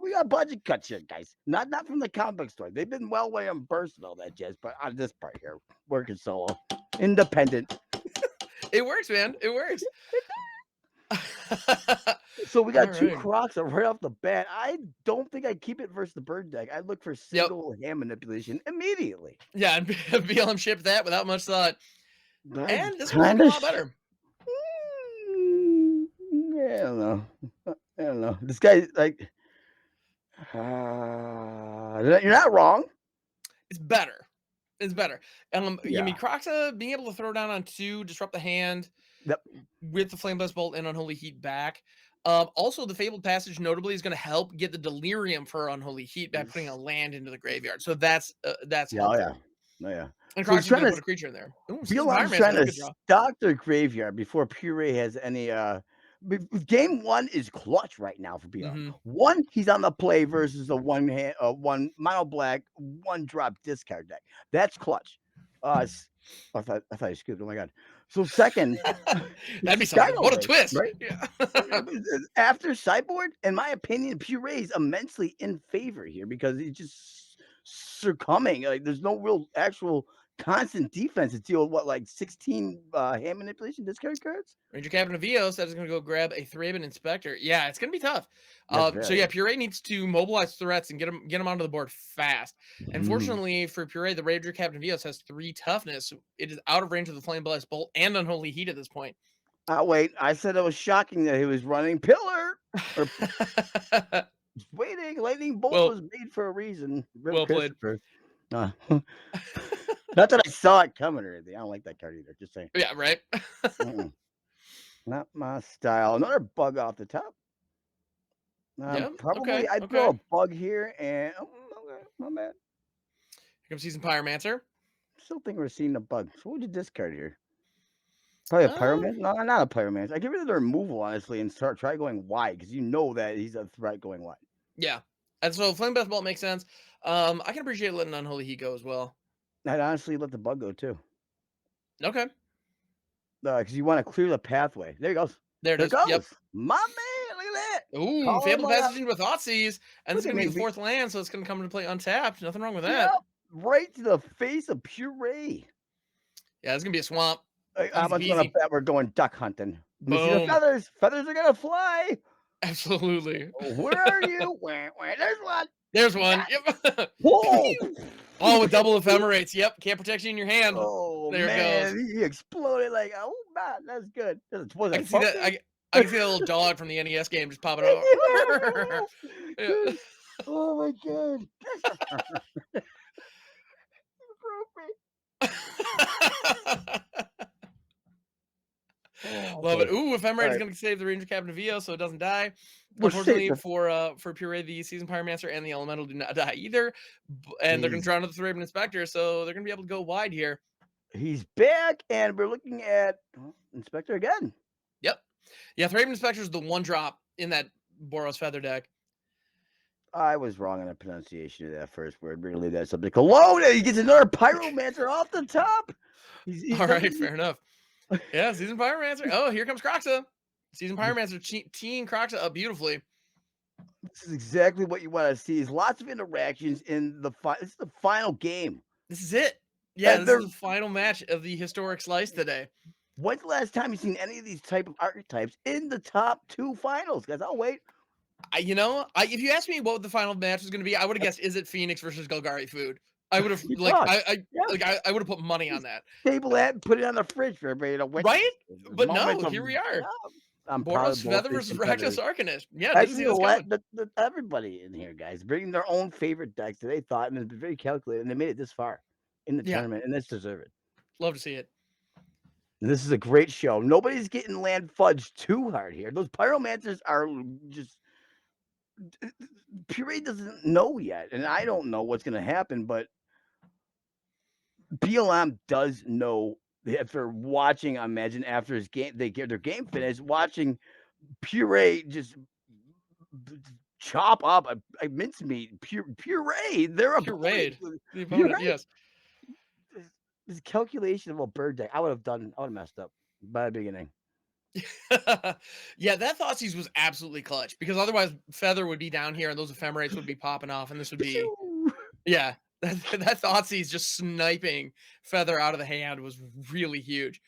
we got budget cuts here, guys. Not from the comic book store. They've been well reimbursed and all that jazz, but on this part here, working solo, independent. It works, man. It works. So we got 2 Crocs right off the bat. I don't think I'd keep it versus the bird deck. I'd look for single hand manipulation immediately. Yeah, and BLM shipped that without much thought. And this one's a lot better. don't know. I don't know. This guy, like, you're not wrong. It's better. It's better. You Yeah. mean Croxa being able to throw down on 2, disrupt the hand Yep. with the Flame Blast Bolt and Unholy Heat back. Also, the Fabled Passage notably is going to help get the Delirium for Unholy Heat by putting a land into the graveyard. So that's Yeah. helpful. Oh, yeah. Oh, yeah. And So he's Croxa's going trying to to put a creature in there. Ooh, Season Beelam's Pyromancer, trying that's a to good draw. stock their graveyard before Puree has any. Game 1 is clutch right now for Beelam. Mm-hmm. 1, he's on the play versus a one mono black 1-drop discard deck. That's clutch. I thought he scooped. Oh my god. So second, That'd be it's something. What a Skyward, twist! right? Yeah. After sideboard, in my opinion, Puree is immensely in favor here because he's just succumbing. Like there's no real actual constant defense to deal with what, like 16 hand manipulation discard cards. Ranger Captain of Eos that is going to go grab a Thraben Inspector. Yeah, it's going to be tough. That's So yeah, Puree needs to mobilize threats and get them onto the board fast. And Mhm. fortunately for Puree, the Ranger Captain of Eos has 3 toughness. So it is out of range of the Flame Blast Bolt and Unholy Heat at this point. Wait, I said it was shocking that he was running Pillar. Or waiting, Lightning Bolt Well- was made for a reason. well played. Christopher. Not that I saw it coming or anything. I don't like that card either. Just saying. Yeah, right. Not my style. Another bug off the top. Yeah, Probably okay, I'd throw a bug here and okay, my bad. Here comes Season Pyromancer. Still think we're seeing a bug. So what would you discard here? Probably a Pyromancer? No, not a Pyromancer. I get rid of the removal, honestly, and try going wide, because you know that he's a threat going wide. Yeah. And so Flame Blast Bolt makes sense. I can appreciate letting Unholy Heat go as well. I'd honestly let the bug go too. Okay. Because you want to clear the pathway. There he goes. There it is. Goes. Yep. My man, look at that. Ooh, Call Fabled him out. Passage into a Thoughtseize. And this is Look going at to be the me. 4th land, so it's going to come into play untapped. Nothing wrong with that. Yep. Right to the face of Puree. Yeah, it's going to be a swamp. I'm going to bet we're going duck hunting. Let me see the Boom. feathers. Feathers are going to fly. Absolutely. Where are you? There's one. There's one. Yep. Whoa. Oh, with double ephemerates. Yep. Can't protect you in your hand. Oh, there man. it goes. He exploded like, oh, man, that's good. Was I it can see that. I can see that little dog from the NES game just popping up. Yeah. Oh, my God. Love it. Ooh, Ephemerate is Right. going to save the Ranger Captain of Eos so it doesn't die. We're Unfortunately safe. for Puree, the Season Pyromancer and the Elemental do not die either. And they're going to draw another Thraben Inspector, so they're going to be able to go wide here. He's back, and we're looking at Inspector again. Yep. Yeah, Thraben Inspector is the 1-drop in that Boros Feather deck. I was wrong on the pronunciation of that first word. We're going to leave that subject alone. He gets another Pyromancer off the top. He's All right, fair enough. Yeah, Season Pyromancer. Oh, here comes Croxa. Season Pyromancer teeing Croxa up beautifully. This is exactly what you want to see. Is lots of interactions in the this is the final game. This is it. Yeah, this is the final match of the historic slice today. When's the last time you've seen any of these type of archetypes in the top 2 finals? Guys, I'll wait. If you asked me what the final match was going to be, I would have guessed, is it Phoenix versus Golgari Food? I would have I would have put money on that. Stable that and put it on the fridge for everybody to win. Right? But no, here we are. I'm Boros Feather versus Rakdos Arcanist. Yeah, didn't see this coming. Everybody in here, guys, bringing their own favorite decks that they thought and it's been very calculated, and they made it this far in the tournament, and that's deserved. Love to see it. And this is a great show. Nobody's getting land fudged too hard here. Those Pyromancers are just Puree doesn't know yet, and I don't know what's going to happen, but BLM does know after watching, I imagine, after his game, they get their game finished, watching Puree just chop up a mincemeat. Puree, they're Pureed. The opponent, Puree. yes. This calculation of a bird deck, I would have messed up by the beginning. Yeah, that Thoughtseize was absolutely clutch because otherwise Feather would be down here and those Ephemerates would be popping off, and this would be that Thoughtseize just sniping Feather out of the hand was really huge.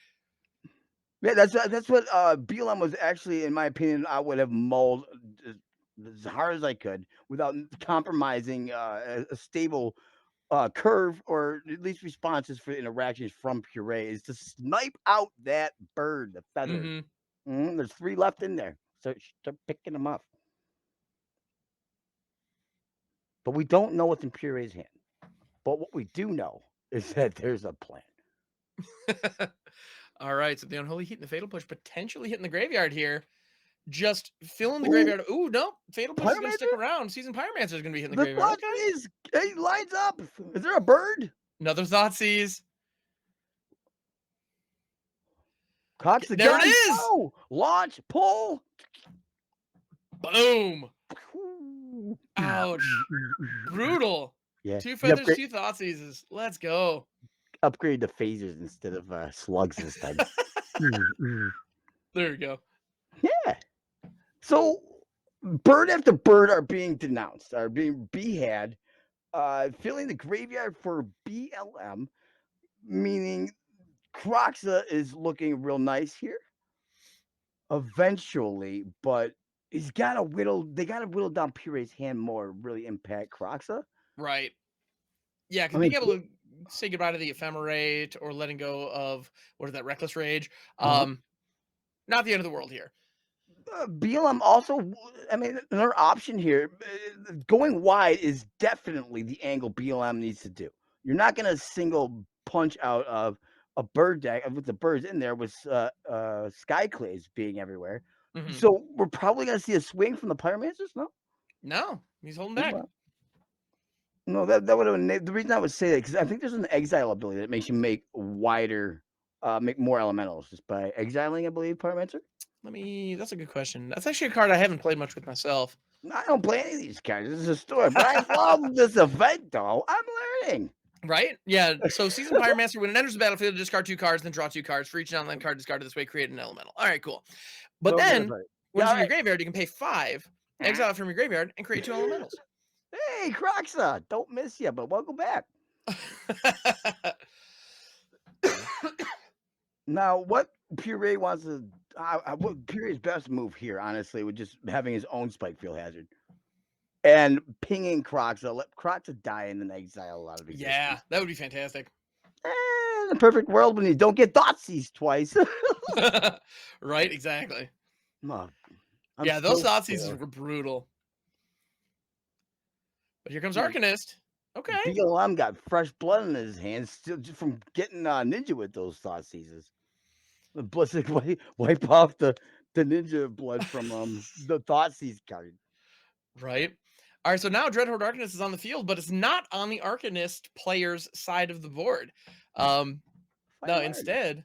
Yeah, that's what BLM was actually, in my opinion. I would have mulled as hard as I could without compromising a stable curve or at least responses for interactions from Puree, is to snipe out that bird, the Feather. Mhm. There's 3 left in there. Start picking them up. But we don't know what's in Puree's hand. But what we do know is that there's a plan. All right, so the Unholy Heat and the Fatal Push potentially hitting the graveyard here. Just filling the Ooh. graveyard. Ooh, no. Fatal Push is going to stick Pyromancer? around. Season Pyromancer is going to be hitting the The graveyard. thought Okay. is, he lines up. Is there a bird? Another Thoughtseize. Cocks the There gun. it is. Oh, launch, pull. Boom. Ooh. Ouch. Brutal. Yeah. 2 You feathers, upgrade, 2 Thoughtseizes. Let's go. upgrade to phasers instead of slugs this time. There we go. Yeah. So bird after bird are being denounced, are being had, filling the graveyard for BLM, meaning Croxa is looking real nice here. Eventually, but they gotta whittle down Puree's hand more to really impact Croxa. Right. Yeah, because I mean, being able to say goodbye to the Ephemerate or letting go of, what is that, Reckless Rage, Uh-huh. not the end of the world here. BLM also, I mean, another option here, going wide is definitely the angle BLM needs to do. You're not going to single punch out of a bird deck with the birds in there with Skyclays being everywhere. Mhm. So we're probably going to see a swing from the Pyromancers, no? No, he's holding back. No, that would have been the reason I would say that, because I think there's an exile ability that makes you make wider, make more elementals just by exiling, I believe, Pyromancer. That's a good question. That's actually a card I haven't played much with myself. I don't play any of these cards. This is a story, but I love this event, though. I'm learning. Right? Yeah. So Season Pyromancer, when it enters the battlefield, discard 2 cards, then draw 2 cards. For each non-land card discarded this way, create an elemental. All right, cool. But Well, then, right. when it's in Yeah, your graveyard, you can pay 5, exile it from your graveyard, and create 2 elementals. Hey, Croxa, don't miss you, but welcome back. Now, what Puree wants to, what Puree's best move here, honestly, would just having his own spike field hazard and pinging Croxa, let Croxa die in an exile out of existence. Yeah, that would be fantastic. In the perfect world, when you don't get Thoughtseize twice. Right, exactly. Oh, yeah, those Thoughtseizes were brutal. But here comes Arcanist. Okay. BLM got fresh blood in his hands still just from getting Ninja with those Thoughtseizes. The blood wipe off the Ninja blood from the Thoughtseize card. Right. All right, so now Dreadhorde Arcanist is on the field, but it's not on the Arcanist player's side of the board. No, instead,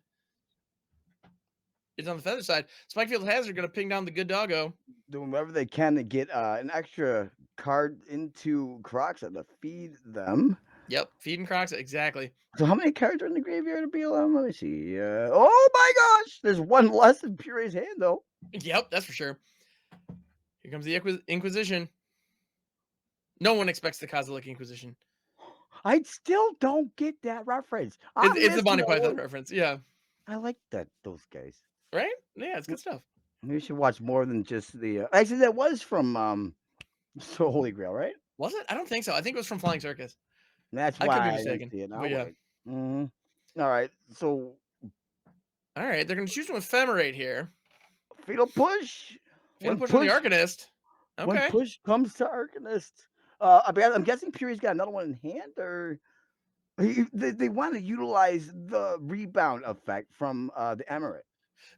it's on the Feather side. Spikefield Hazard going to ping down the good doggo. Doing whatever they can to get an extra card into Croxa to feed them. Yep, feeding Croxa, exactly. So how many cards are in the graveyard of BLM? Let me see. Oh my gosh! There's one less in Puree's hand, though. Yep, that's for sure. Here comes the Inquisition. No one expects the Kozilek Inquisition. I still don't get that reference. It's the Bonnie Python reference, yeah. I like those guys. Right? Yeah, it's good stuff. Maybe you should watch more than just the. Actually, that was from So Holy Grail, right? Was it? I don't think so. I think it was from Flying Circus. That's I why could be I mistaken. didn't see it. But yeah. All right, so. All right, they're going to choose an Ephemerate here. Fatal Push. Fatal Push on the Arcanist. Okay. When push comes to Arcanist. I'm guessing Puree's got another one in hand, or they want to utilize the rebound effect from the Emirate.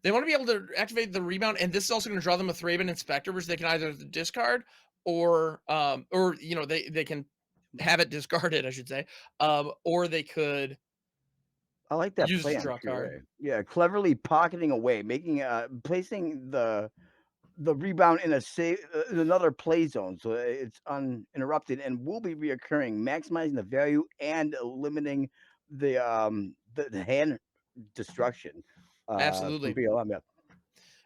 They want to be able to activate the rebound, and this is also going to draw them a Thraben Inspector, which they can either discard or they can have it discarded, I should say, or they could. I like that use play to draw a card. Yeah, cleverly pocketing away, making placing the rebound in in another play zone, so it's uninterrupted and will be reoccurring, maximizing the value and limiting the hand destruction. Absolutely. From BLM, yeah.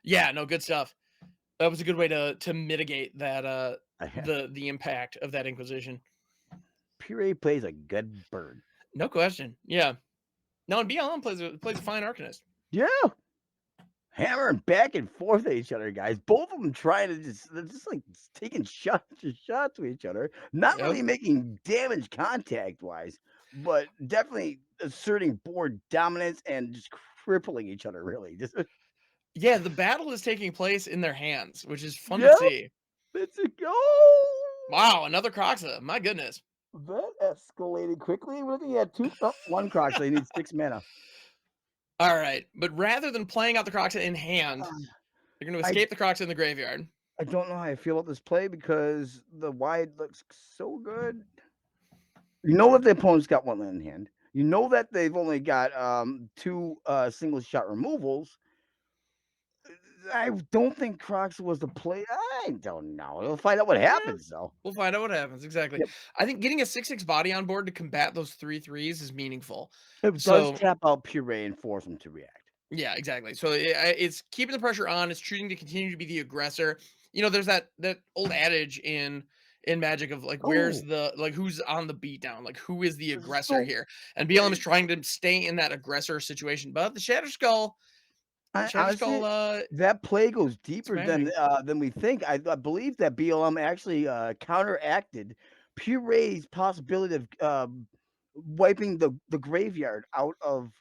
Yeah, no, good stuff. That was a good way to mitigate that the impact of that Inquisition. Puree plays a good bird. No question. Yeah. No, and BLM plays a fine Arcanist. Yeah. Hammering back and forth at each other, guys. Both of them trying to they're just like taking shot to each other. Not really making damage contact wise, but definitely asserting board dominance and just crippling each other, really. Yeah, the battle is taking place in their hands, which is fun to Yep. see. Let's go. Wow, another Croxa. My goodness. That escalated quickly. We're looking at one Crocs. They need 6 mana. All right, but rather than playing out the Croxa in hand, Uh, they're going to I escape the Croxa in the graveyard. I don't know how I feel about this play because the wide looks so good. You know that the opponent's got 1 land in hand. You know that they've only got 2 single shot removals. I don't think Crocs was the play. I don't know. We'll find out what happens though. We'll find out what happens. Exactly. Yep. I think getting a 6/6 body on board to combat those 3/3s is meaningful. It does So tap out Puree and force them to react. yeah, exactly. So it's keeping the pressure on. It's choosing to continue to be the aggressor. You know, there's that old adage in Magic of like, where's Oh. the like who's on the beatdown? Like who is the This is aggressor so here? And BLM is trying to stay in that aggressor situation. But the Shatter Skull, Honestly, that play goes deeper smashing. than we think. I believe that BLM actually counteracted Puree's possibility of wiping the graveyard out of.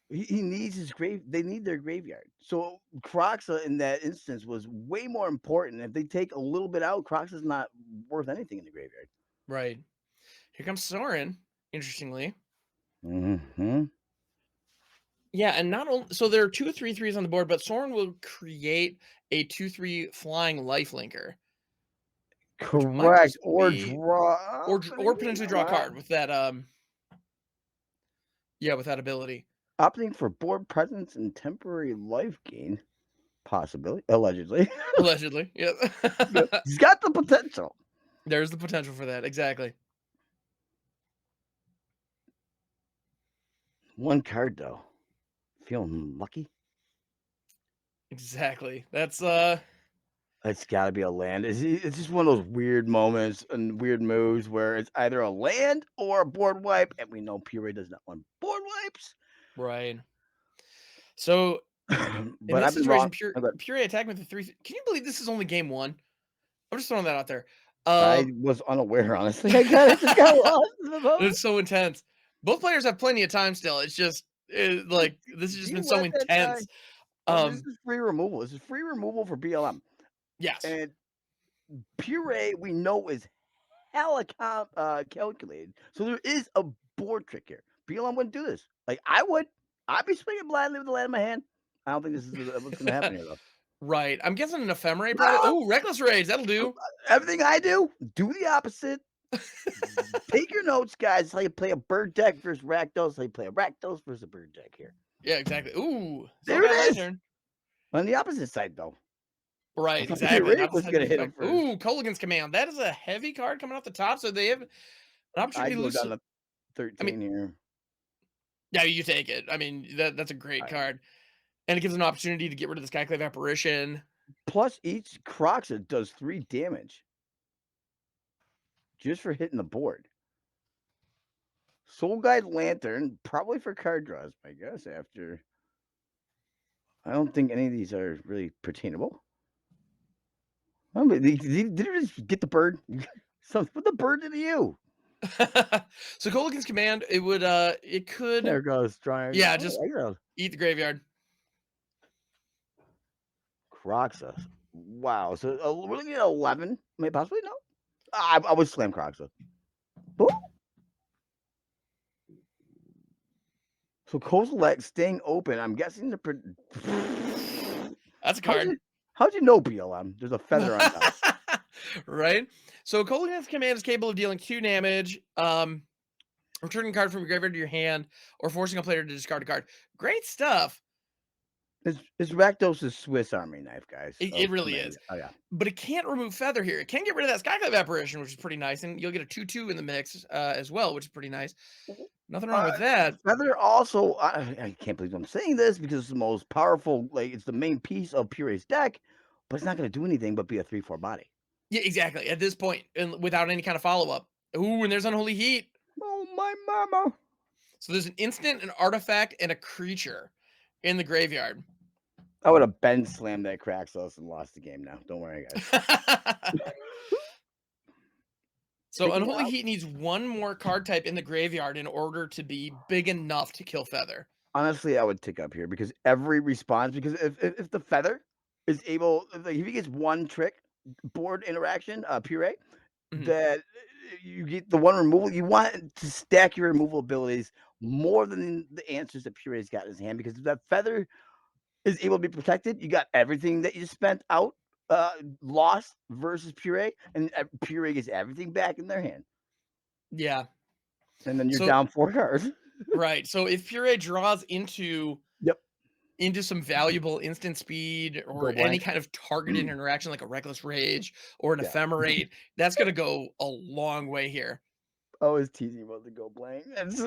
He needs his grave. They need their graveyard. So Croxa in that instance was way more important. If they take a little bit out, Croxa's not worth anything in the graveyard. Right. Here comes Sorin, interestingly. Mm-hmm. Yeah, and not only so there are 2 3/3s on the board, but Sorin will create a 2/3 flying lifelinker. Correct. Or draw. Or potentially draw a card with that yeah, with that ability. Opting for board presence and temporary life gain. Possibility. Allegedly. Allegedly. Yeah. He's got the potential. There's the potential for that. Exactly. 1 card though. Feeling lucky. Exactly. That's It's got to be a land. It's just one of those weird moments and weird moves where it's either a land or a board wipe, and we know Puree does not want board wipes. right. So in But this I've been situation, wrong. Puree attack with the 3. Can you believe this is only game 1? I'm just throwing that out there. I was unaware, honestly. I just got lost. It's so intense. Both players have plenty of time still. It's just like this has just been so intense. This is free removal. This is free removal for BLM. Yes. And Puree, we know, is hella calculated. So there is a board trick here. BLM wouldn't do this. Like I would. I'd be swinging blindly with the land in my hand. I don't think this is what's going to happen here, though. Right. I'm guessing an ephemerate probably. Oh, Reckless Rage. That'll do. Everything I do the opposite. Take your notes, guys. It's how you play a bird deck versus Rakdos. How you play a Rakdos versus a bird deck here. Yeah, exactly. Ooh. There it is. On the opposite side, though. Right, exactly. Was going to hit him first. Ooh, Colligan's Command. That is a heavy card coming off the top, so they have an opportunity to go lose. down to 13 here. Yeah, you take it. I mean, that's a great card. And it gives an opportunity to get rid of the Skyclave Apparition. Plus, each Croxa does 3 damage. Just for hitting the board. Soul Guide Lantern, probably for card draws, I guess, after. I don't think any of these are really pertainable. Did you just get the bird? So what the bird did to you? So Colligan's Command, it could. There goes trying. Yeah, just eat the graveyard. Croxa. Wow. So we're looking at 11. Maybe possibly no. I would slam Croxa. Boom. So Kozilek staying open. I'm guessing That's a card. How'd you know BLM? There's a feather on top. Right. So Colligan's Command is capable of dealing 2 damage, returning a card from your graveyard to your hand, or forcing a player to discard a card. Great stuff. It's Rakdos' Swiss Army knife, guys. It really is. Oh, yeah. But it can't remove Feather here. It can get rid of that Skyclave Apparition, which is pretty nice. And you'll get a 2/2 in the mix as well, which is pretty nice. Nothing wrong with that. Feather also, I can't believe I'm saying this because it's the most powerful, like it's the main piece of Puree's deck, but it's not going to do anything but be a 3/4 body. Yeah, exactly. At this point, and without any kind of follow-up. Ooh, and there's Unholy Heat. Oh, my mama. So there's an instant, an artifact, and a creature in the graveyard. I would have Ben slammed that Kraxos and lost the game now. Don't worry, guys. So Unholy Heat needs 1 more card type in the graveyard in order to be big enough to kill Feather. Honestly, I would tick up here because every response. Because if the feather is able, if he gets one trick board interaction, Puree, Mhm. that you get the one removal. You want to stack your removal abilities more than the answers that Puree's got in his hand. Because if that feather is able to be protected, you got everything that you spent out, lost versus Puree, and Puree gets everything back in their hand, Yeah. and then you're So down 4 cards. right. So if Puree draws into Yep. some valuable instant speed Go or any blank. kind of targeted interaction like a Reckless Rage or an Yeah. Ephemerate, that's going to go a long way here. I was teasing about the Go Blank. That's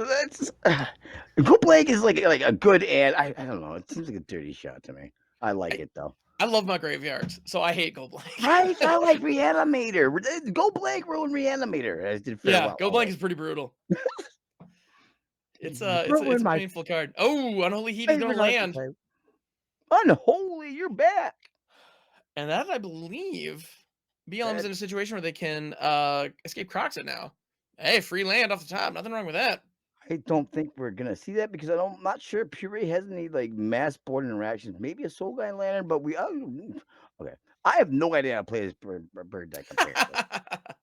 Go Blank is like a good ad. I don't know. It seems like a dirty shot to me. I like it though. I love my graveyards, so I hate Go Blank. Right? I like Reanimator. Go Blank ruined Reanimator. As did Yeah, Farewell. Go Blank is pretty brutal. It's Ruined a my painful card. Oh, Unholy Heat is going favorite to land. archetype. Unholy, you're back. And that, I believe, BLM is in a situation where they can escape Croxit now. Hey, free land off the top. Nothing wrong with that. I don't think we're gonna see that because I'm not sure Puree has any like mass board interactions. Maybe a Soul Guy Lantern, but okay. I have no idea how to play this bird deck apparently.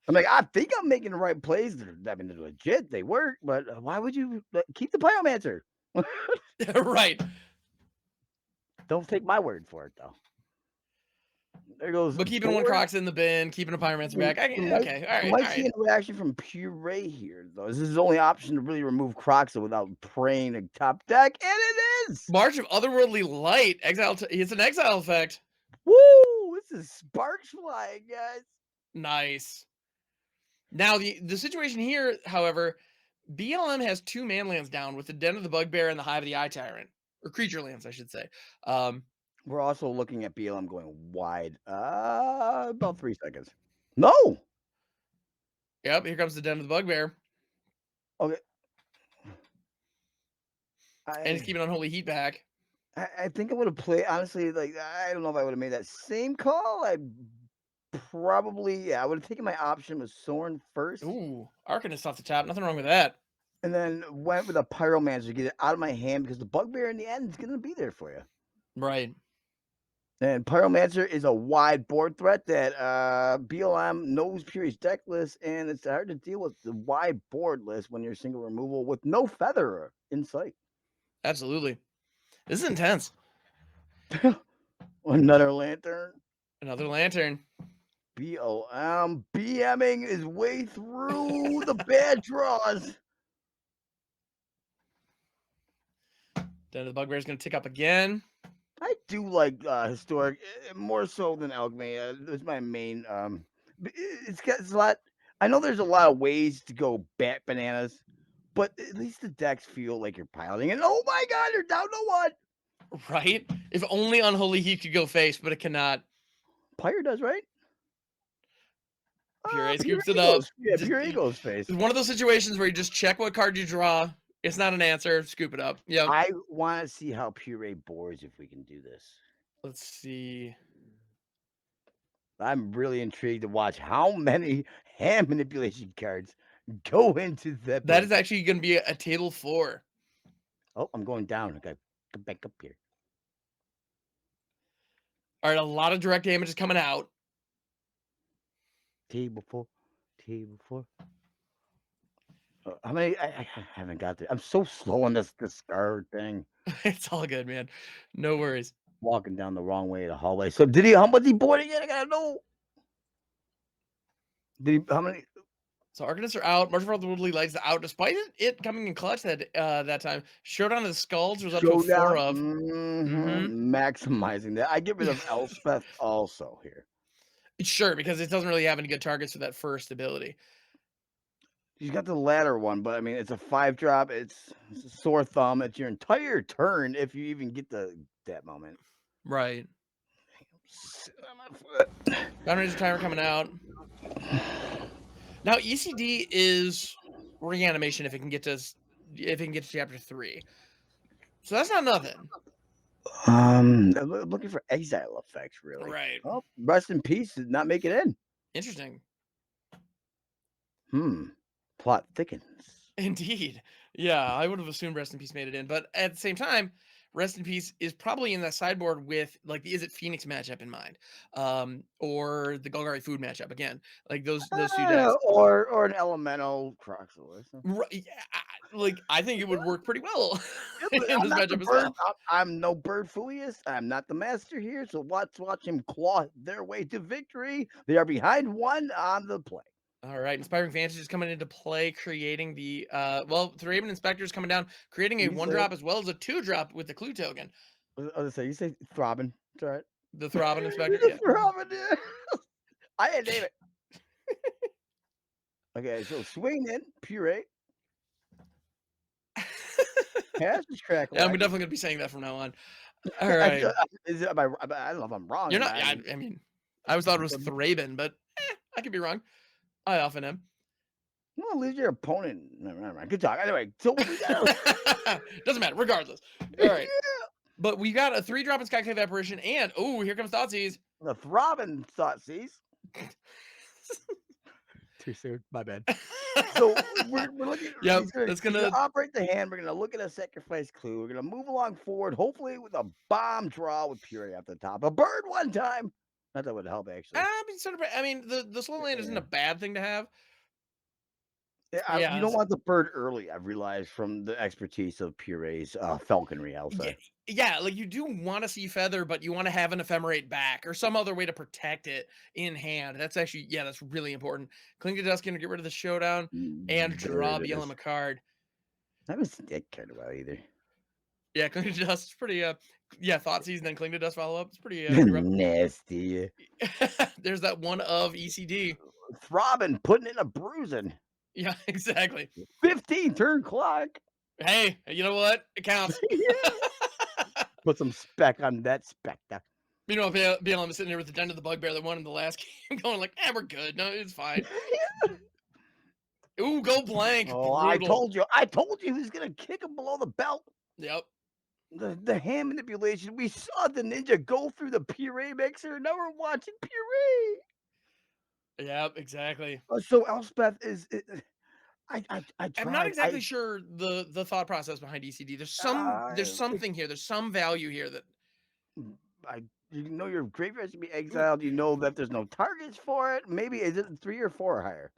I'm like, I think I'm making the right plays. I mean, they're legit, they work, but why would you keep the Pyromancer? Right. Don't take my word for it, though. There goes. But keeping one Crocs in the bin, keeping a Pyromancer back. Okay, all right, all Might see right. interaction from Puree here, though. This is the only option to really remove Crocs without praying a top deck, and it is. March of Otherworldly Light. Exile. It's an exile effect. Woo! This is sparks flying, guys. Nice. Now the situation here, however, BLM has 2 manlands down with the Den of the Bugbear and the Hive of the Eye Tyrant, or creature lands, I should say. We're also looking at BLM going wide. About 3 seconds. No. Yep, here comes the Den of the Bugbear. Okay. And he's keeping Unholy Heat back. I think I would have played honestly. Like I don't know if I would have made that same call. I probably I would have taken my option with Soren first, Ooh, Arcanist off the top. Nothing wrong with that. and then went with a Pyromancer to get it out of my hand because the Bugbear in the end is gonna be there for you. Right. And Pyromancer is a wide board threat that BLM knows Puree's deck list, and it's hard to deal with the wide board list when you're single removal with no feather in sight. Absolutely. This is intense. Another lantern. Another lantern. BLM BMing his way through the bad draws. Den of the Bugbear is going to tick up again. I do like historic more so than alchemy. It's my main. It's a lot. I know there's a lot of ways to go bat bananas, but at least the decks feel like you're piloting. And oh my god, they're down to 1. Right? If only Unholy Heat could go face, but it cannot. Pyre does, right? Puree scoops it up. Yeah, Puree goes face. It's one of those situations where you just check what card you draw. It's not an answer. Scoop it up. Yeah. I want to see how Puree boards if we can do this. Let's see. I'm really intrigued to watch how many hand manipulation cards go into that. That is actually going to be a table 4. Oh, I'm going down. I got to back up here. All right, a lot of direct damage is coming out. Table 4. How many? I haven't got there. I'm so slow on this card thing. It's all good, man. No worries. Walking down the wrong way of the hallway. So did he? How much he boarding it? I gotta know. Did he? How many? So Arcanists are out. March of Otherworldly Lights out, despite it coming in clutch that time. Showdown of the Skulls was up to a 4 of. Maximizing that. I get rid of Elspeth also here. Sure, because it doesn't really have any good targets for that first ability. He's got the latter one, but I mean, it's a 5-drop. It's a sore thumb. It's your entire turn if you even get that moment. Right. Sit on my foot. Bound Ranger Timer coming out. Now ECD is reanimation if it can get to chapter 3. So that's not nothing. I'm looking for exile effects, really. Right. Oh, rest in peace did not make it in. Interesting. Plot thickens. Indeed. Yeah, I would have assumed Rest in Peace made it in, but at the same time, Rest in Peace is probably in that sideboard with like the Is It Phoenix matchup in mind, or the Golgari Food matchup again, like those two decks. Or an elemental Croxalus. Yeah, like I think it would work pretty well Yeah, but in I'm this not the matchup as bird. well. I'm no bird fooliest. I'm not the master here. So watch him claw their way to victory. They are behind one on the play. All right, Inspiring Fantasy is coming into play, creating the Thraben Inspector is coming down, creating a You say 1-drop as well as a 2-drop with the clue token. I was gonna say you say throbbing. It's all right. The Thraben Inspector, You're yeah. throbbing, yeah. I didn't name it. Okay, so swing in Puree. Hash is crackling. Yeah, I'm definitely gonna be saying that from now on. All I, right, is it, I don't know if I'm wrong. you're Or not. not. I mean, I always thought it was Thraben, but I could be wrong. I often am. Well, lose your opponent. Never mind. Good talk. Anyway, so we got Doesn't matter, regardless. All right, but we got a 3-drop in Skyclave Apparition, and oh, here comes Thoughtseize. the throbbing Thoughtseize. Too soon. My bad. So we're looking. Yep, He's gonna, that's he's gonna. gonna operate the hand. We're gonna look at a sacrifice clue. We're gonna move along forward, hopefully with a bomb draw with Puree at the top. A bird one time. Not that would help actually. I mean, sort of. I mean, the slow land isn't a bad thing to have. You Yeah, don't want the bird early. I've realized from the expertise of Puree's falconry. I'll say. yeah, like you do want to see Feather, but you want to have an Ephemerate back or some other way to protect it in hand. That's actually, yeah, that's really important. Cling to Dust, gonna get rid of the showdown and draw BLM a card. I haven't seen that card in a while either. Yeah, Cling to Dust is pretty, yeah, Thoughtseize and then Cling to Dust follow up. It's pretty, rough. Nasty. There's that one of ECD. Throbbing, putting in a bruising. Yeah, exactly. 15 turn clock. Hey, you know what? It counts. Put some spec on that specter. You know, BLM is sitting here with the Den of the Bugbear that won in the last game, going like, we're good. No, it's fine. Ooh, go blank. Oh, Brutal. I told you who's gonna kick him below the belt. Yep. The hand manipulation. We saw the ninja go through the Puree mixer. Now we're watching Puree. Yep, exactly. So Elspeth is. I I'm not exactly sure the thought process behind ECD. There's something here. There's some value here that you know your graveyard's gonna be exiled. You know that there's no targets for it. Maybe is it 3 or 4 or higher?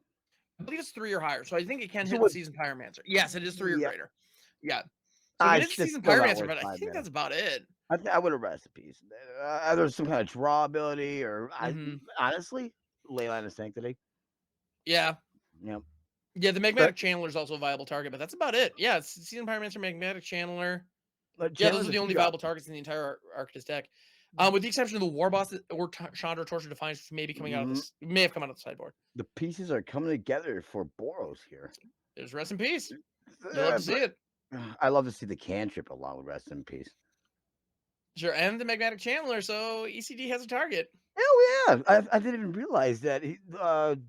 I believe it's 3 or higher, so I think it can hit the Seasoned Pyromancer. Yes, it is 3 or greater. Yeah. So it is Seasoned Pyromancer, but I think that's about it. I would have recipes. There's some kind of draw ability, or honestly, Leyline of Sanctity. Yeah. Yep. Yeah, the Magmatic Channeler is also a viable target, but that's about it. Yeah, it's Seasoned Pyromancer, Magmatic Channeler. Yeah, those are the only viable targets in the entire Arctis deck. With the exception of the War Boss or Chandra Torture Defiance, which may be coming out of this, may have come out of the sideboard. The pieces are coming together for Boros here. There's Rest in Peace. You love to see it. I love to see the cantrip along with Rest in Peace. Sure, and the Magmatic Channeler, so ECD has a target. Oh yeah, I didn't even realize that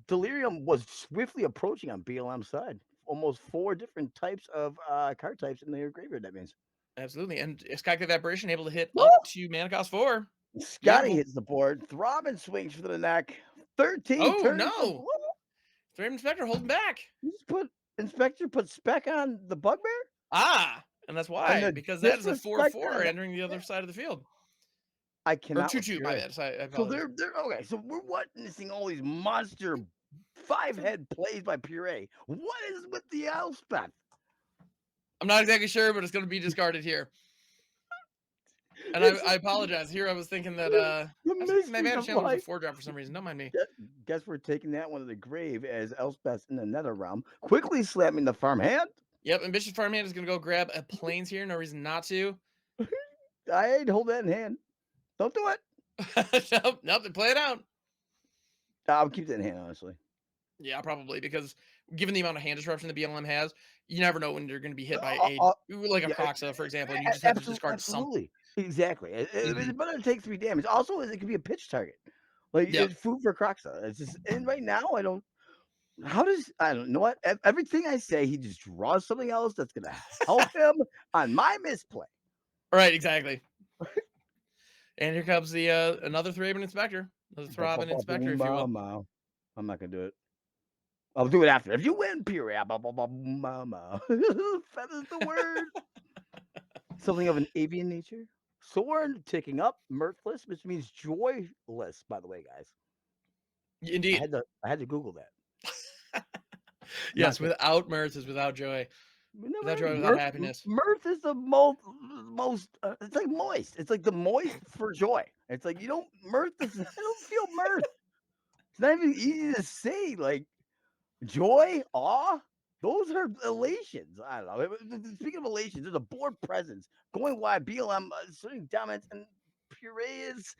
Delirium was swiftly approaching on BLM's side. Almost 4 different types of card types in their graveyard. That means absolutely, and Skyclave Apparition able to hit up to mana cost 4. Scotty hits the board. Throbbing swings for the neck. 13. Oh turns no! Thraben Inspector holding back. You just Inspector put spec on the Bugbear. Ah, and that's why, because that is a 4/4 entering the other side of the field. I cannot. Or 2/2, my bad. So they're okay. So we're witnessing all these monster 5-head plays by Puree. What is with the Elspeth? I'm not exactly sure, but it's going to be discarded here. And I apologize. Here I was thinking that my mana channel was a 4-drop for some reason. Don't mind me. Guess we're taking that one to the grave as Elspeth's in the nether realm. Quickly slamming the farmhand. Yep, Ambitious Farmhand is going to go grab a Plains here. No reason not to. I'd hold that in hand. Don't do it. Nope, play it out. I'll keep that in hand, honestly. Yeah, probably, because given the amount of hand disruption the BLM has, you never know when you're going to be hit by like a Croxa, for example, and you just have to discard something. Exactly. It's better to take 3 damage. Also, it could be a pitch target. Like, it's food for Croxa. It's just, and right now, I don't know what? Everything I say, he just draws something else that's going to help him on my misplay. Right, exactly. And here comes the another Thraben Inspector. Another Thraben Inspector, if you will. I'm not going to do it. I'll do it after. If you win, Puree, mama. Feathers the word. Something of an avian nature. Soren ticking up, mirthless, which means joyless, by the way, guys. Indeed. I had to Google that. Yes, Not without mirth is without joy. Without joy, without happiness. Mirth is the most. It's like moist. It's like the moist for joy. It's like you don't mirth. I don't feel mirth. It's not even easy to say. Like joy, awe. Those are elations. I don't know. Speaking of elations, there's a board presence going wide. BLM asserting dominance, and Puree is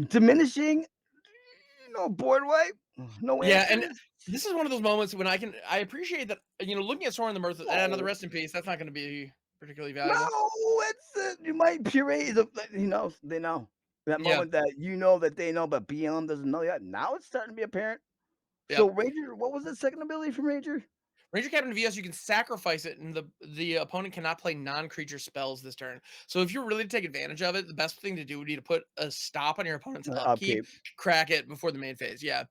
diminishing. No board wipe. No Yeah, answers. and this is one of those moments when I appreciate that, looking at Soren the Mirth, and another rest in peace, that's not going to be particularly valuable. No, it's you might Puree is he knows they know that Yeah. moment that you know that they know, but BLM doesn't know yet. Now it's starting to be apparent. Yep. So Ranger, what was the second ability from Ranger? Ranger Captain VS, you can sacrifice it, and the opponent cannot play non-creature spells this turn. So if you're really to take advantage of it, the best thing to do would be to put a stop on your opponent's upkeep, crack it before the main phase. Yeah.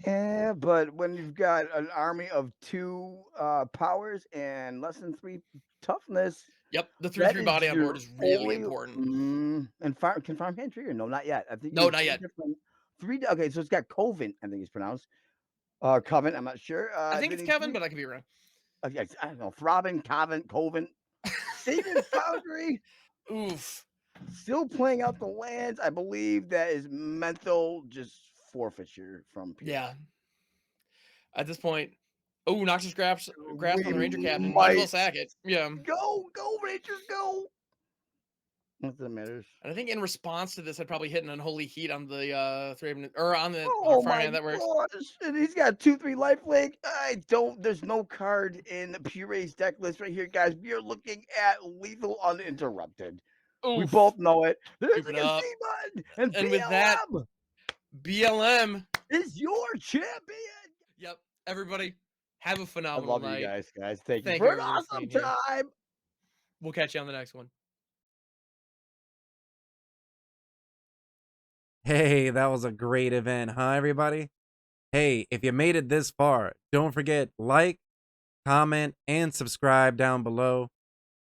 Yeah, but when you've got an army of 2 powers and less than 3 toughness. Yep, the 3/3 body on board is really important. And can Farmhand trigger? No, not yet. I think no, not yet. 3. Okay, so it's got Covent. I think it's pronounced. Coven. I'm not sure. I think it's Kevin, but I could be wrong. I don't know. Throbbing, Covent. Sable Foundry. Oof. Still playing out the lands. I believe that is mental just forfeiture from people. Yeah. At this point, Noxious Grasp on the Ranger Captain. Might as well sack it. Yeah. Go, Ranger, go. Not that matters. And I think in response to this, I'd probably hit an Unholy Heat on the or on the Farmhand that works. And he's got 2/3 lifelink. There's no card in the Puree's deck list right here, guys. We are looking at Lethal Uninterrupted. Oof. We both know it. There's a C button. And BLM with that, BLM is your champion. Yep. Everybody, have a phenomenal night. I love you guys. Thank you for an awesome time. We'll catch you on the next one. Hey, that was a great event, huh, everybody? Hey, if you made it this far, don't forget like, comment, and subscribe down below.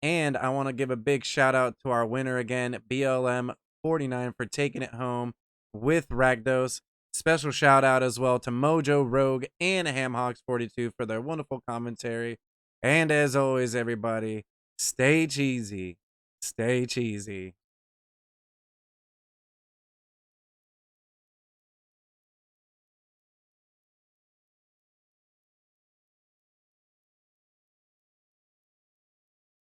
And I want to give a big shout out to our winner again, BLM49, for taking it home with Ragdos. Special shout out as well to Mojo Rogue and Hamhawks42 for their wonderful commentary. And as always, everybody, stay cheesy. Stay cheesy.